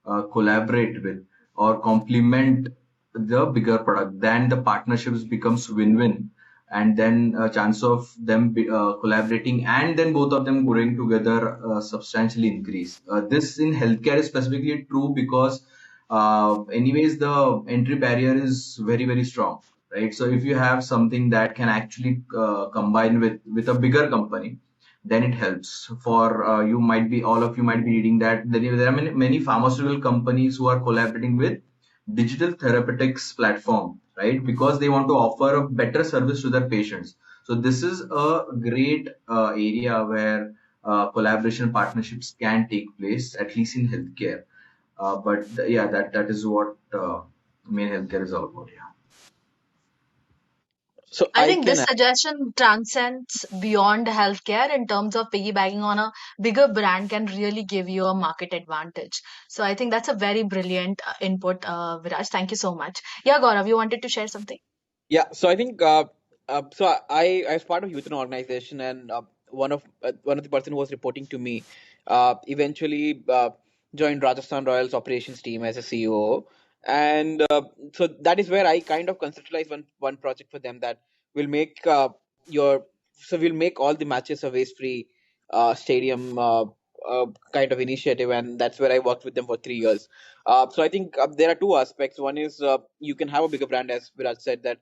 collaborate with or complement the bigger product, then the partnerships becomes win-win, and then a chance of them collaborating and then both of them growing together substantially increase. This in healthcare is specifically true because anyways the entry barrier is very strong, right? So if you have something that can actually combine with a bigger company, then it helps. For you might be, all of you might be reading that there are many pharmaceutical companies who are collaborating with digital therapeutics platform, right? Because they want to offer a better service to their patients. So this is a great area where collaboration partnerships can take place, at least in healthcare. Yeah, that is what main healthcare is all about. Yeah. So I I think can this suggestion transcends beyond healthcare in terms of piggybacking on a bigger brand can really give you a market advantage. So I think that's a very brilliant input, Viraj. Thank you so much. Yeah, Gaurav, you wanted to share something? Yeah, so I think so I was part of youth and organization, and one of the person who was reporting to me eventually joined Rajasthan Royals operations team as a CEO, and so that is where I kind of conceptualized one project for them that will make your so we'll make all the matches a waste free stadium kind of initiative, and that's where I worked with them for 3 years. So I think there are two aspects. One is you can have a bigger brand, as Viraj said, that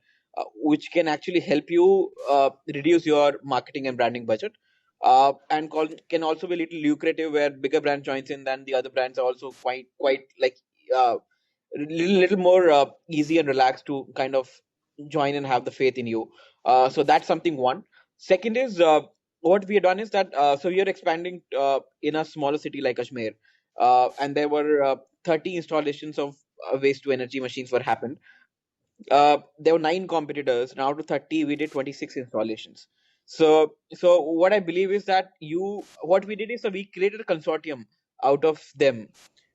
which can actually help you reduce your marketing and branding budget. And can also be a little lucrative where bigger brand joins in, then the other brands are also quite like uh, little more easy and relaxed to kind of join and have the faith in you. So that's something one. Second is what we have done is that so we are expanding in a smaller city like Ajmer, and there were 30 installations of waste to energy machines were happened. There were 9 competitors, and out of 30 we did 26 installations. So what I believe is that what we did is that we created a consortium out of them,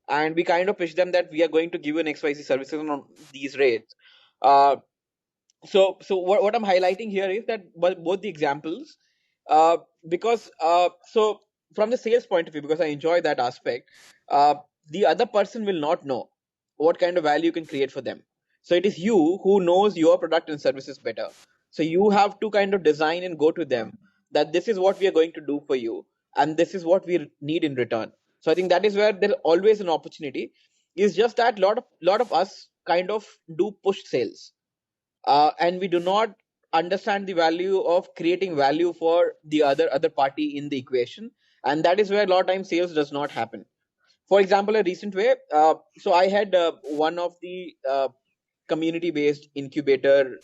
and we kind of pitched them that we are going to give you an XYZ services on these rates. uh, what I'm highlighting here is that both the examples, uh, because so from the sales point of view, because I enjoy that aspect, uh, the other person will not know what kind of value you can create for them. So it is you who knows your product and services better. So you have to kind of design and go to them that this is what we are going to do for you, and this is what we need in return. So I think that is where there's always an opportunity. It's just that lot of us kind of do push sales, and we do not understand the value of creating value for the other party in the equation, and that is where a lot of times sales does not happen. For example, a recent way, so I had one of the community-based incubator,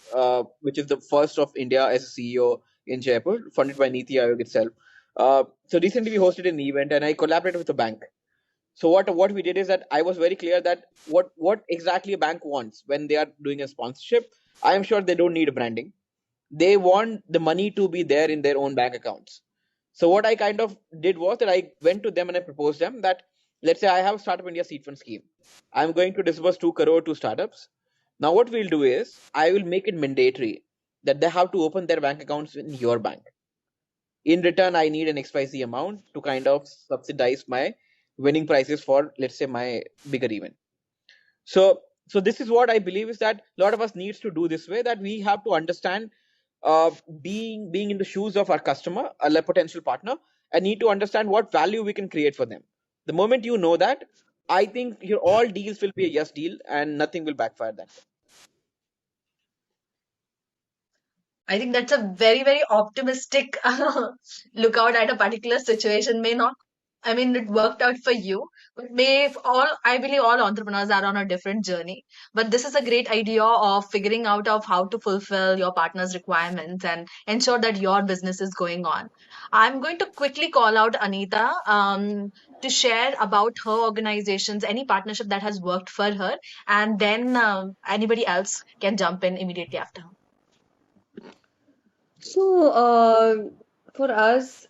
which is the first of India as a CEO in Jaipur, funded by Niti Aayog itself. So recently we hosted an event, and I collaborated with a bank. So what we did is that I was very clear that what exactly a bank wants when they are doing a sponsorship. I am sure they don't need branding. They want the money to be there in their own bank accounts. So what I kind of did was that I went to them and I proposed them that, let's say I have a Startup India seed fund scheme. I'm going to disburse 2 crore to startups. Now what we'll do is I will make it mandatory that they have to open their bank accounts in your bank. In return, I need an XYZ amount to kind of subsidize my winning prices for, let's say, my bigger event. So this is what I believe is that a lot of us needs to do this way, that we have to understand, being in the shoes of our customer, a potential partner, and need to understand what value we can create for them. The moment you know that, I think your all deals will be a yes deal and nothing will backfire that. I think that's a very, very optimistic lookout at a particular situation. May not, I mean, it worked out for you, but I believe all entrepreneurs are on a different journey. But this is a great idea of figuring out of how to fulfill your partner's requirements and ensure that your business is going on. I'm going to quickly call out Anita to share about her organizations, any partnership that has worked for her, and then anybody else can jump in immediately after her. So, for us,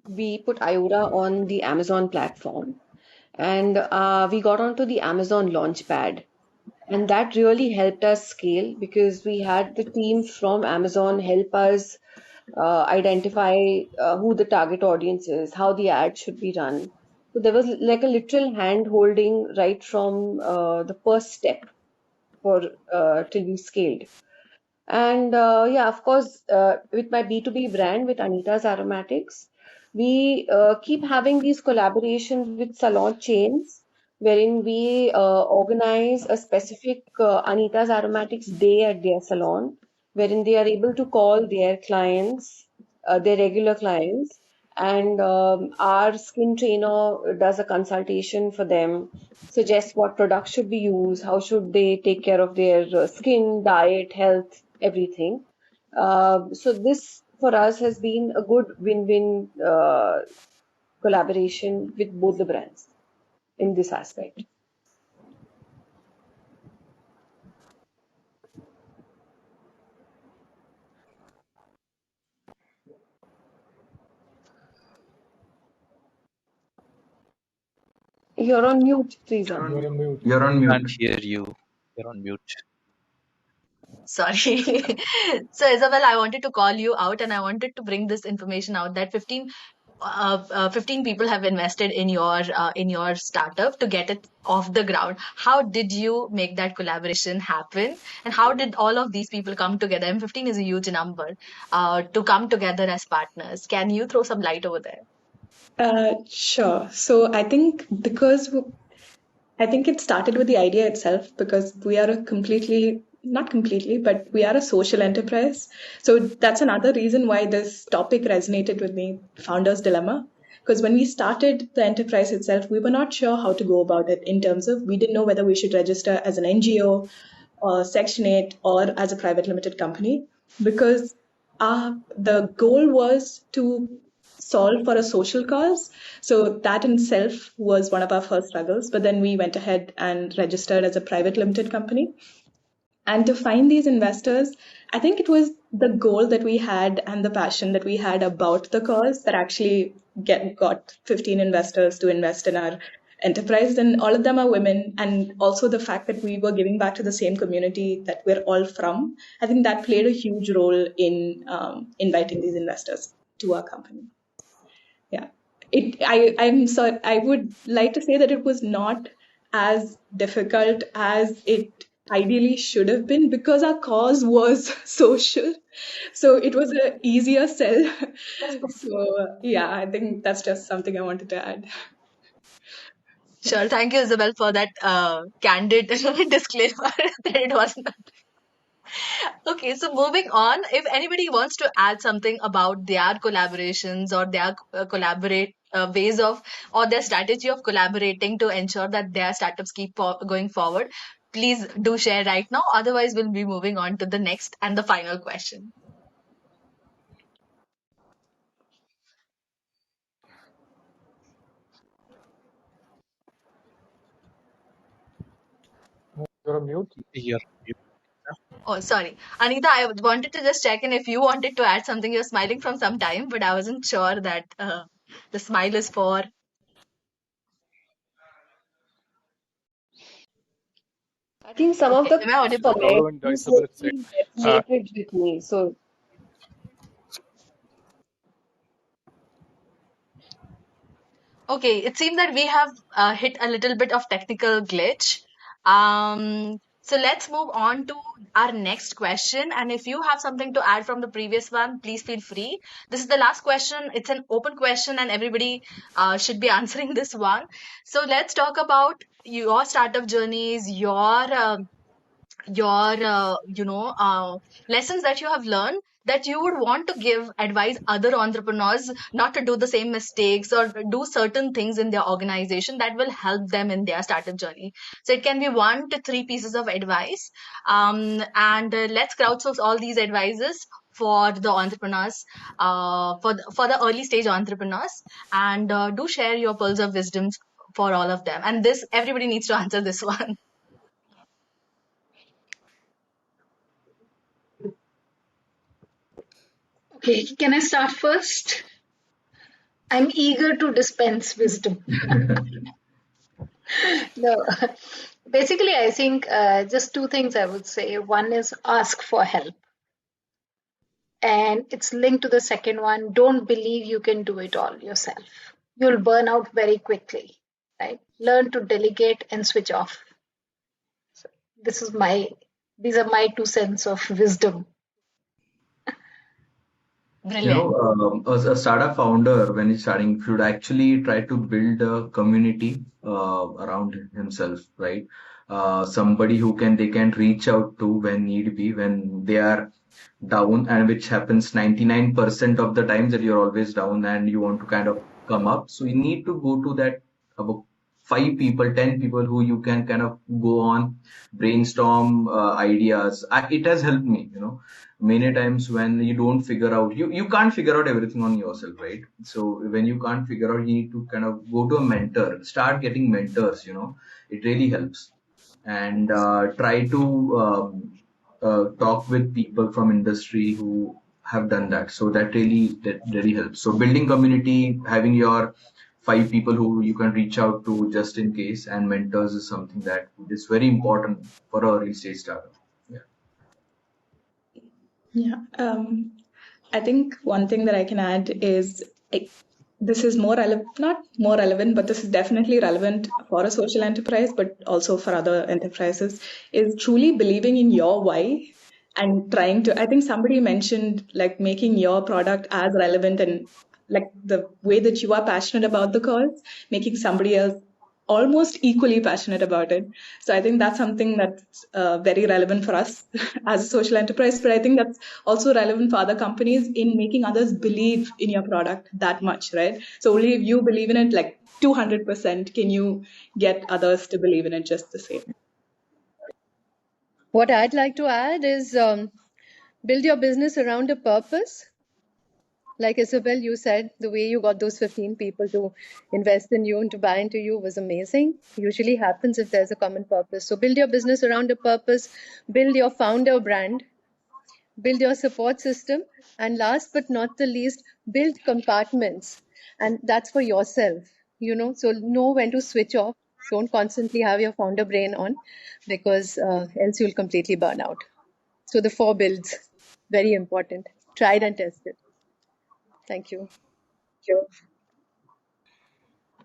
we put Iora on the Amazon platform, and we got onto the Amazon Launchpad. And that really helped us scale because we had the team from Amazon help us identify who the target audience is, how the ad should be run. So there was like a literal hand holding right from the first step for till we scaled. And yeah, of course, with my B2B brand, with Anita's Aromatics, we keep having these collaborations with salon chains wherein we organize a specific Anita's Aromatics day at their salon, wherein they are able to call their clients, their regular clients, and our skin trainer does a consultation for them, suggests what products should be used, how should they take care of their skin, diet, health, everything. So this for us has been a good win-win collaboration with both the brands in this aspect. You're on mute, You're Triza. on You're on mute. mute. You're on mute. Can't hear you. You're on mute. Sorry. So, Isabel, I wanted to call you out and I wanted to bring this information out that 15 people have invested in your startup to get it off the ground. How did you make that collaboration happen? And how did all of these people come together? And 15 is a huge number to come together as partners. Can you throw some light over there? Sure. So I think it started with the idea itself because we are a completely, not completely, but we are a social enterprise. So that's another reason why this topic resonated with me, founder's dilemma. Because when we started the enterprise itself, we were not sure how to go about it in terms of we didn't know whether we should register as an NGO or Section 8 or as a private limited company because the goal was to solve for a social cause. So that in itself was one of our first struggles. But then we went ahead and registered as a private limited company. And to find these investors, I think it was the goal that we had and the passion that we had about the cause that actually got 15 investors to invest in our enterprise. And all of them are women. And also the fact that we were giving back to the same community that we're all from, I think that played a huge role in inviting these investors to our company. Yeah. I'm sorry, I would like to say that it was not as difficult as it ideally should have been because our cause was social. So it was an easier sell. So yeah, I think that's just something I wanted to add. Sure. Thank you, Isabel, for that candid disclaimer that it wasn't. Okay, so moving on, if anybody wants to add something about their collaborations or their collaborate ways of or their strategy of collaborating to ensure that their startups keep going forward, please do share right now. Otherwise, we'll be moving on to the next and the final question. You're on mute. You're Oh, sorry. Anita, I wanted to just check in if you wanted to add something. You're smiling from some time, but I wasn't sure that the smile is for. I think some of Okay, the am I audible? comments Relevant, Isabel said. mostly Uh, resonated with me. So Okay, it seems that we have hit a little bit of technical glitch. So let's move on to our next question. And if you have something to add from the previous one, please feel free. This is the last question. It's an open question, and everybody should be answering this one. So let's talk about your startup journeys, your lessons that you have learned that you would want to give advise other entrepreneurs not to do the same mistakes or do certain things in their organization that will help them in their startup journey. So it can be 1 to 3 pieces of advice, and let's crowdsource all these advices for the entrepreneurs, for the early stage entrepreneurs, and do share your pearls of wisdoms for all of them. And this everybody needs to answer this one. Okay, can I start first? I'm eager to dispense wisdom. No, basically, I think just two things I would say. One is ask for help, and it's linked to the second one. Don't believe you can do it all yourself. You'll burn out very quickly, right? Learn to delegate and switch off. So this is my, these are my 2 cents of wisdom. Brilliant. As a startup founder, when he's starting, should actually try to build a community around himself, right? Somebody who they can reach out to when need be, when they are down, and which happens 99% of the times that you're always down and you want to kind of come up. So you need to go to that about 5 people, 10 people who you can kind of go on, brainstorm ideas. It has helped me, many times when you don't figure out, you can't figure out everything on yourself, right? So when you can't figure out, you need to kind of go to a mentor, start getting mentors, it really helps. And try to talk with people from industry who have done that. So that really helps. So building community, having your 5 people who you can reach out to just in case, and mentors is something that is very important for a early stage startup. Yeah. Yeah. I think one thing that I can add is this is not more relevant, but this is definitely relevant for a social enterprise, but also for other enterprises, is truly believing in your why and trying to. I think somebody mentioned like making your product as relevant and like the way that you are passionate about the cause, making somebody else almost equally passionate about it. So I think that's something that's very relevant for us as a social enterprise. But I think that's also relevant for other companies in making others believe in your product that much, right? So only if you believe in it like 200%, can you get others to believe in it just the same. What I'd like to add is build your business around a purpose. Like Isabel, you said the way you got those 15 people to invest in you and to buy into you was amazing. Usually happens if there's a common purpose. So build your business around a purpose, build your founder brand, build your support system, and last but not the least, build compartments. And that's for yourself, so know when to switch off. Don't constantly have your founder brain on because else you'll completely burn out. So the 4 builds, very important. Tried and tested. Thank you.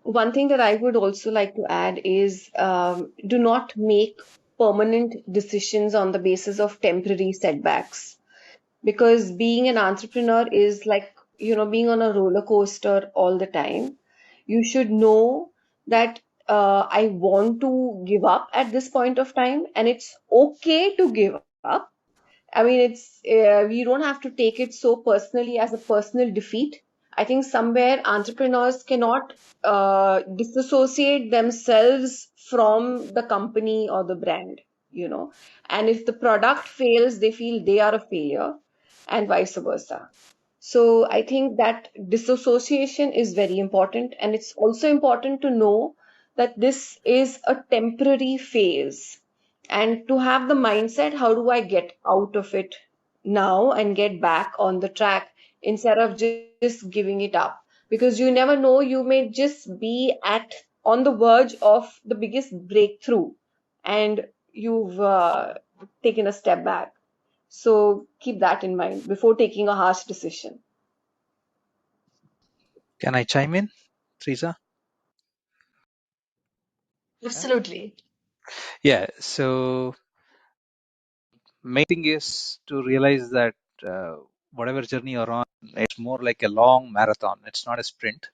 one thing that I would also like to add is do not make permanent decisions on the basis of temporary setbacks. Because being an entrepreneur is like, being on a roller coaster all the time. You should know that I want to give up at this point of time, and it's okay to give up. I mean, we don't have to take it so personally as a personal defeat. I think somewhere entrepreneurs cannot disassociate themselves from the company or the brand. you know. And if the product fails, they feel they are a failure, and vice versa. So I think that disassociation is very important, and it's also important to know that this is a temporary phase, and to have the mindset, how do I get out of it now and get back on the track instead of just giving it up? Because you never know, you may just be at on the verge of the biggest breakthrough, and you've taken a step back. So keep that in mind before taking a harsh decision. Can I chime in, Teresa? Yeah. Absolutely. Yeah. So main thing is to realize that uh, whatever journey you're on, it's more like a long marathon. It's not a sprint.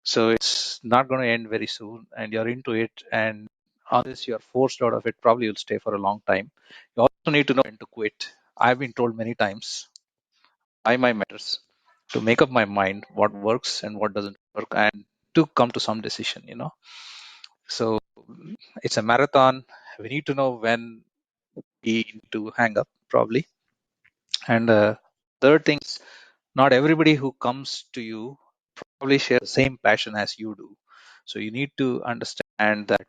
So it's not going to end very soon, and you're into it. And unless you're forced out of it, probably you'll stay for a long time. You also need to know when to quit. I've been told many times by my mentors to make up my mind what works and what doesn't work, and to come to some decision. So it's a marathon. We need to know when we need to hang up, probably. And third thing is, not everybody who comes to you probably share the same passion as you do. So you need to understand that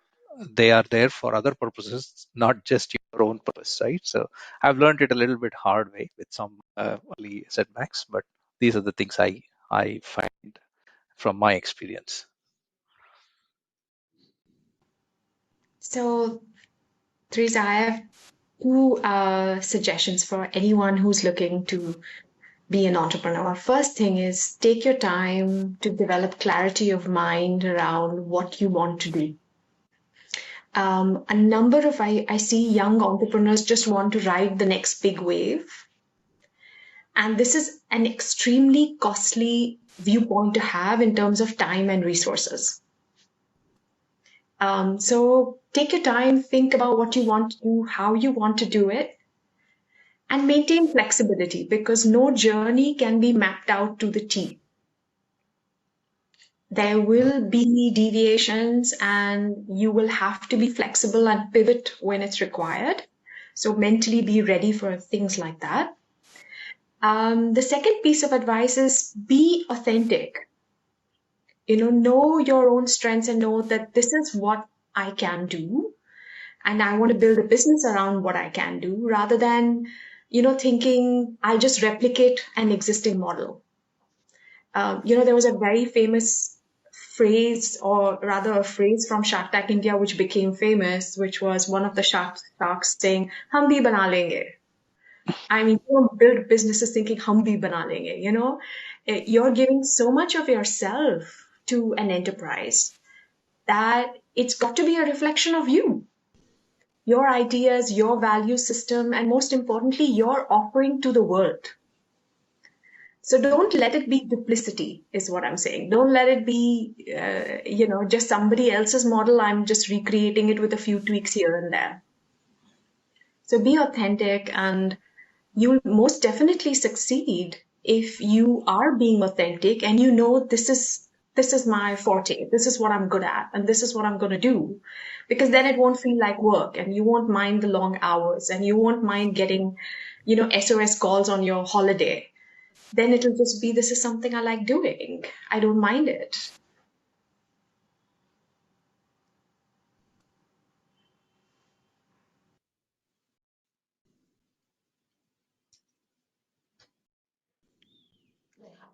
they are there for other purposes, not just your own purpose, right? So I've learned it a little bit hard way with some early setbacks, but these are the things I find from my experience. So, Teresa, I have two suggestions for anyone who's looking to be an entrepreneur. First thing is take your time to develop clarity of mind around what you want to do. A number of I see young entrepreneurs just want to ride the next big wave. And this is an extremely costly viewpoint to have in terms of time and resources. So take your time, think about what you want to do, how you want to do it, and maintain flexibility because no journey can be mapped out to the T. There will be deviations and you will have to be flexible and pivot when it's required. So mentally be ready for things like that. The second piece of advice is be authentic. Know your own strengths and know that this is what I can do. And I want to build a business around what I can do rather than, thinking I'll just replicate an existing model. There was a very famous phrase, or rather a phrase from Shark Tank India, which became famous, which was one of the sharks saying, "Hum bhi bana lenge." I mean, you don't build businesses thinking "hum bhi bana lenge." You're giving so much of yourself to an enterprise that it's got to be a reflection of you, your ideas, your value system, and most importantly, your offering to the world. So don't let it be duplicity, is what I'm saying. Don't let it be, just somebody else's model. I'm just recreating it with a few tweaks here and there. So be authentic, and you'll most definitely succeed if you are being authentic and you know this is my forte, this is what I'm good at, and this is what I'm going to do. Because then it won't feel like work, and you won't mind the long hours, and you won't mind getting, SOS calls on your holiday. Then it'll just be, this is something I like doing. I don't mind it.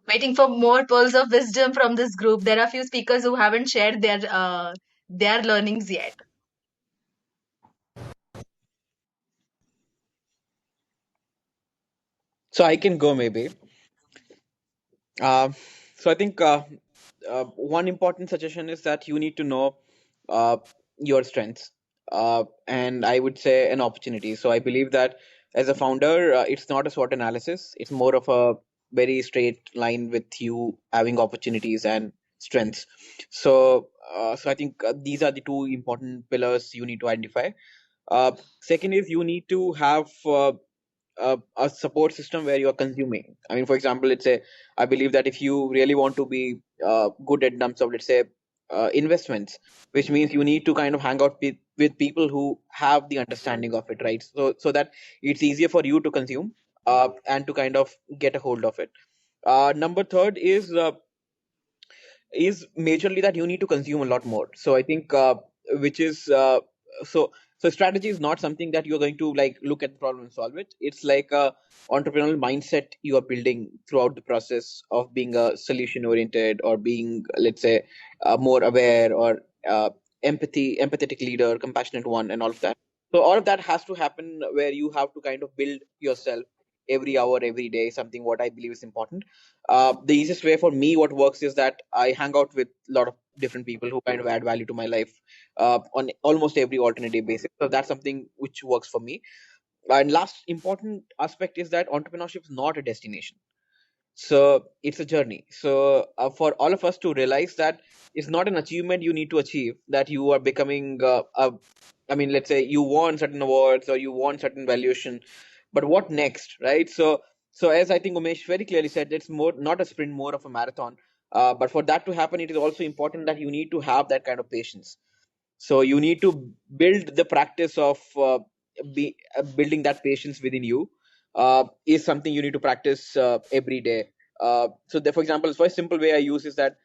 Waiting for more pearls of wisdom from this group. There are few speakers who haven't shared their learnings yet. So I can go maybe. Uh, so I think one important suggestion is that you need to know uh, your strengths, and I would say an opportunity. So I believe that as a founder, it's not a SWOT analysis. It's more of a very straight line with you having opportunities and strengths. So I think these are the two important pillars you need to identify. Second is you need to have a support system where you are consuming. I mean, for example, let's say I believe that if you really want to be good at terms of, let's say, investments, which means you need to kind of hang out with people who have the understanding of it, right? So that it's easier for you to consume and to kind of get a hold of it. Number third is majorly that you need to consume a lot more. So I think which is so so strategy is not something that you're going to like look at the problem and solve it. It's like a entrepreneurial mindset you are building throughout the process of being a solution oriented, or being, let's say, more aware, or empathetic leader, compassionate one, and all of that. So all of that has to happen where you have to kind of build yourself every hour, every day, something what I believe is important. The easiest way for me, what works is that I hang out with a lot of different people who kind of add value to my life on almost every alternative basis. So that's something which works for me. And last important aspect is that entrepreneurship is not a destination. So it's a journey. So for all of us to realize that it's not an achievement you need to achieve, that you are becoming I mean, let's say you won certain awards or you won certain valuation, but what next, right? So as I think Umesh very clearly said, it's more not a sprint, more of a marathon. But for that to happen, it is also important that you need to have that kind of patience. So you need to build the practice of building that patience within you. Is something you need to practice every day. For example, a very simple way I use is that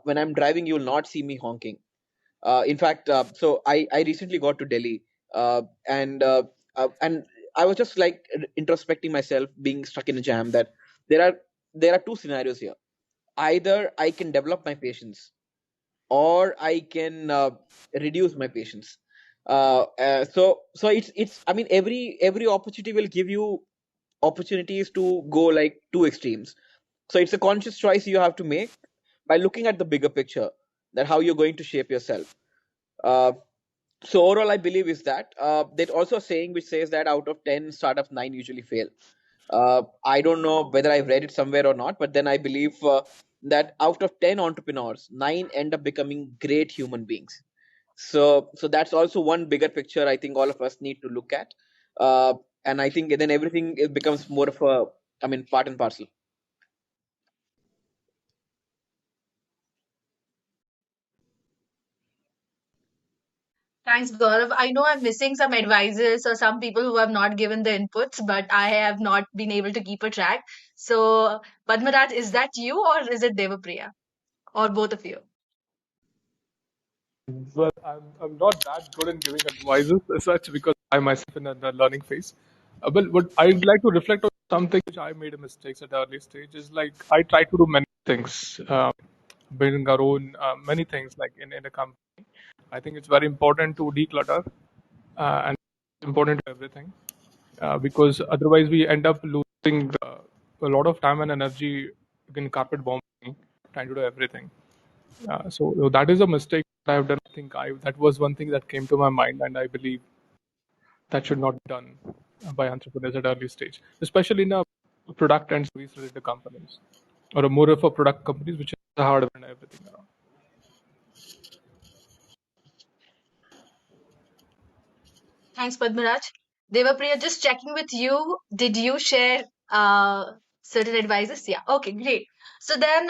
when I'm driving, you will not see me honking. In fact, I recently got to Delhi, and I was just like introspecting myself, being stuck in a jam. That there are there are two scenarios here. Either I can develop my patience, or I can reduce my patience. So it's I mean, every opportunity will give you opportunities to go like two extremes. So it's a conscious choice you have to make by looking at the bigger picture, that how you're going to shape yourself. Uh, so overall, I believe is that there's also a saying which says that out of 10 startups, 9 usually fail. I don't know whether I've read it somewhere or not, but then I believe that out of 10 entrepreneurs, 9 end up becoming great human beings. So that's also one bigger picture I think all of us need to look at. Uh, and I think then everything it becomes more of a, I mean, part and parcel. Thanks, Gaurav. I know I'm missing some advisors or some people who have not given the inputs, but I have not been able to keep a track. So, Padmaraj, is that you or is it Devapriya? Or both of you? Well, I'm not that good in giving advices as such because I myself in the learning phase. But what I'd like to reflect on something which I made a mistakes at the early stage is like I tried to do many things, building our own many things like in a company. I think it's very important to declutter and it's important to everything because otherwise we end up losing a lot of time and energy in carpet bombing, trying to do everything. So that is a mistake that I've done. I think that was one thing that came to my mind, and I believe that should not be done by entrepreneurs at early stage, especially in a product and service related companies, or a more of a product companies, which is the hardware and everything around. Thanks, Padmaraj. Devapriya, just checking with you. Did you share certain advices? Yeah. Okay, great. So then,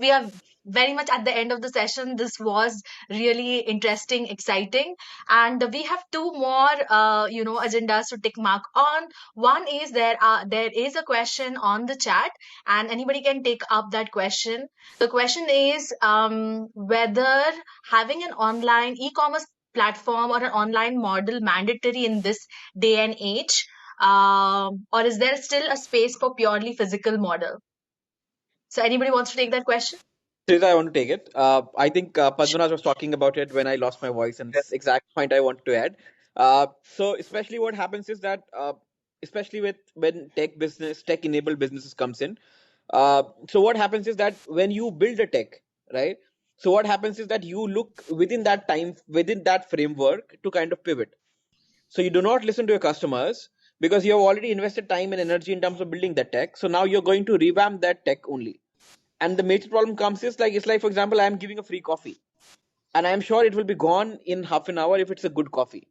we are very much at the end of the session. This was really interesting, exciting, and we have two more, agendas to tick mark on. One is there is a question on the chat, and anybody can take up that question. The question is whether having an online e-commerce platform or an online model mandatory in this day and age? Or is there still a space for purely physical model? So anybody wants to take that question? Since I want to take it, I think Padmanabh was talking about it when I lost my voice, and this exact point I wanted to add. So especially what happens is that, especially with when tech enabled businesses comes in. So what happens is that when you build a tech, right? So what happens is that you look within that time, within that framework to kind of pivot. So you do not listen to your customers because you have already invested time and energy in terms of building that tech. So now you're going to revamp that tech only. And the major problem comes is like, it's like, for example, I'm giving a free coffee, and I'm sure it will be gone in half an hour if it's a good coffee.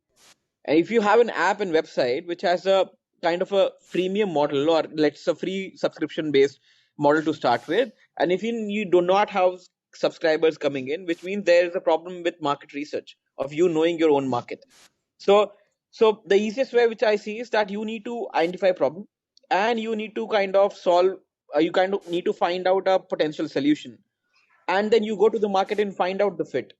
And if you have an app and website which has a kind of a freemium model, or let's a free subscription based model to start with, and if you do not have subscribers coming in, which means there is a problem with market research of you knowing your own market. So, so the easiest way which I see is that you need to identify a problem and you need to kind of solve. You kind of need to find out a potential solution, and then you go to the market and find out the fit.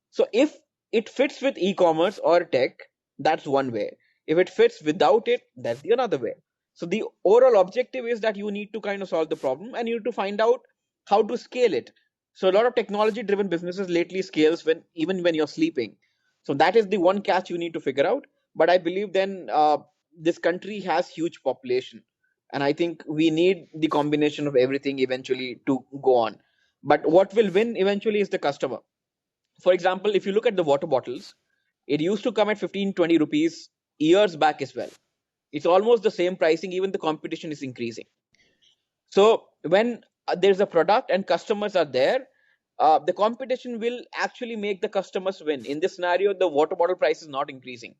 So if it fits with e-commerce or tech, that's one way. If it fits without it, that's the another way. So the overall objective is that you need to kind of solve the problem and you need to find out how to scale it. So a lot of technology driven businesses lately scales when even when you're sleeping. So that is the one catch you need to figure out. But I believe then this country has huge population, and I think we need the combination of everything eventually to go on. But what will win eventually is the customer. For example, if you look at the water bottles, it used to come at 15-20 rupees years back as well. It's almost the same pricing, even the competition is increasing. So when there's a product and customers are there, the competition will actually make the customers win. In this scenario, the water bottle price is not increasing.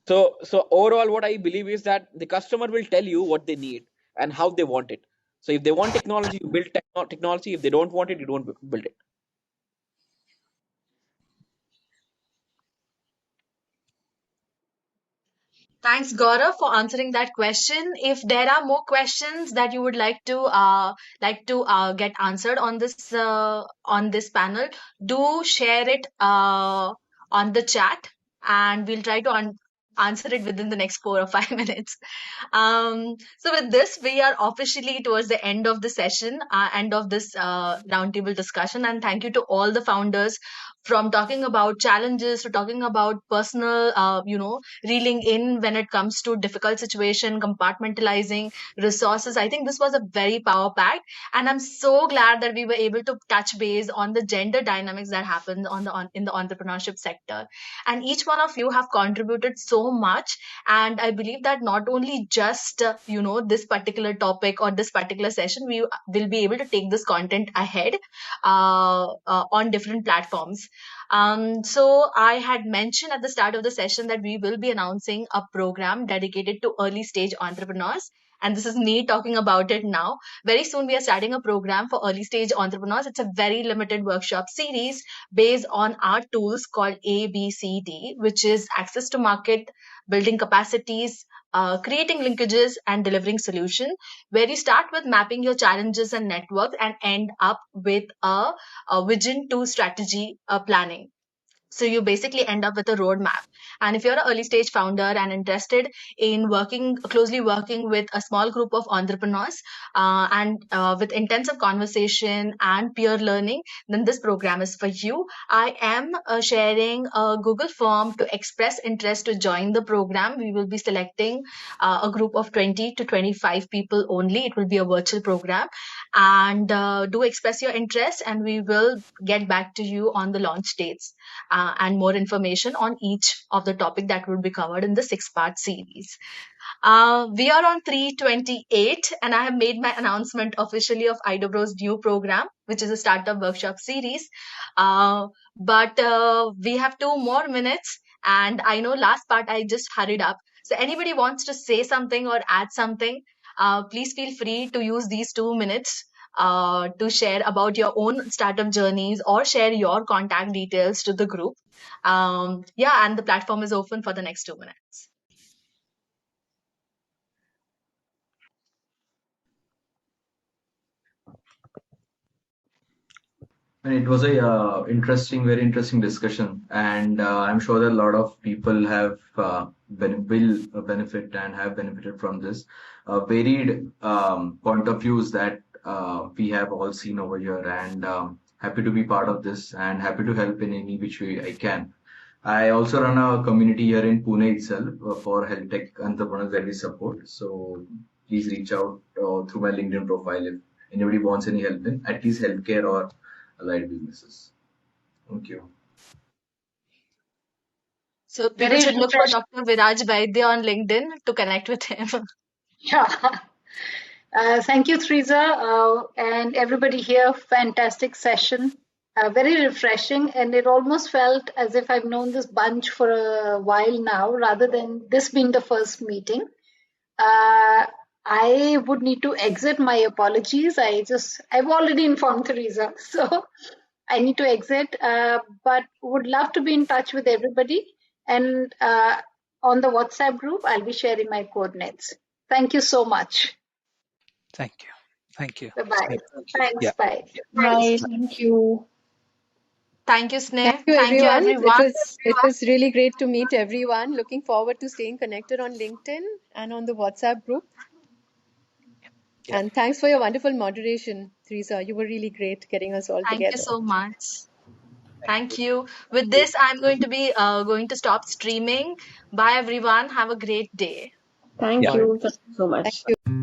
So overall, what I believe is that the customer will tell you what they need and how they want it. So if they want technology, you build technology. If they don't want it, you don't build it. Thanks, Gaurav, for answering that question. If there are more questions that you would like to get answered on this panel, do share it on the chat, and we'll try to answer it within the next 4 or 5 minutes. So with this, we are officially towards the end of the session, end of this roundtable discussion, and thank you to all the founders, from talking about challenges to talking about personal, reeling in when it comes to difficult situation, compartmentalizing resources. I think this was a very power packed, and I'm so glad that we were able to touch base on the gender dynamics that happen in the entrepreneurship sector. And each one of you have contributed so much, and I believe that not only just this particular topic or this particular session, we will be able to take this content ahead on different platforms. So I had mentioned at the start of the session that we will be announcing a program dedicated to early stage entrepreneurs. And this is me talking about it now. Very soon, we are starting a program for early stage entrepreneurs. It's a very limited workshop series based on our tools called ABCD, which is access to market, building capacities, creating linkages, and delivering solution, where you start with mapping your challenges and networks and end up with a vision to strategy planning. So you basically end up with a roadmap. And if you're an early stage founder and interested in closely working with a small group of entrepreneurs, and with intensive conversation and peer learning, then this program is for you. I am sharing a Google form to express interest to join the program. We will be selecting a group of 20 to 25 people only. It will be a virtual program. And do express your interest, and we will get back to you on the launch dates and more information on each of the topic that will be covered in the 6-part series. We are on 328, and I have made my announcement officially of IDOBRO's new program, which is a startup workshop series. But we have 2 more minutes, and I know last part I just hurried up. So anybody wants to say something or add something, please feel free to use these 2 minutes to share about your own startup journeys or share your contact details to the group. Yeah, and the platform is open for the next 2 minutes. And it was a very interesting discussion, and I'm sure that a lot of people have will benefit and have benefited from this varied point of views that we have all seen over here. And happy to be part of this, and happy to help in any which way I can. I also run a community here in Pune itself for health tech entrepreneurs that we support. So please reach out through my LinkedIn profile if anybody wants any help in at least healthcare or allied businesses. Thank you. So people Very should look for refreshing. Dr. Viraj Vaidya on LinkedIn to connect with him. Yeah. Thank you, Teresa, and everybody here. Fantastic session. Very refreshing, and it almost felt as if I've known this bunch for a while now, rather than this being the first meeting. I would need to exit. My apologies. I've already informed Teresa, so I need to exit. But would love to be in touch with everybody. And on the WhatsApp group, I'll be sharing my coordinates. Thank you so much. Thank you. Thank you. Bye-bye. Yeah. Thanks. Bye. Bye. Thank you. Thank you, Thank Sneh. you, Thank you, everyone. everyone. It was really great to meet everyone. Looking forward to staying connected on LinkedIn and on the WhatsApp group. Yeah. And thanks for your wonderful moderation, Teresa. You were really great getting us all Thank you together. so much. Thank you. With this, I'm going to stop streaming. Bye, everyone. Have a great day. Thank Yeah. you. Thank you so Thank much. you.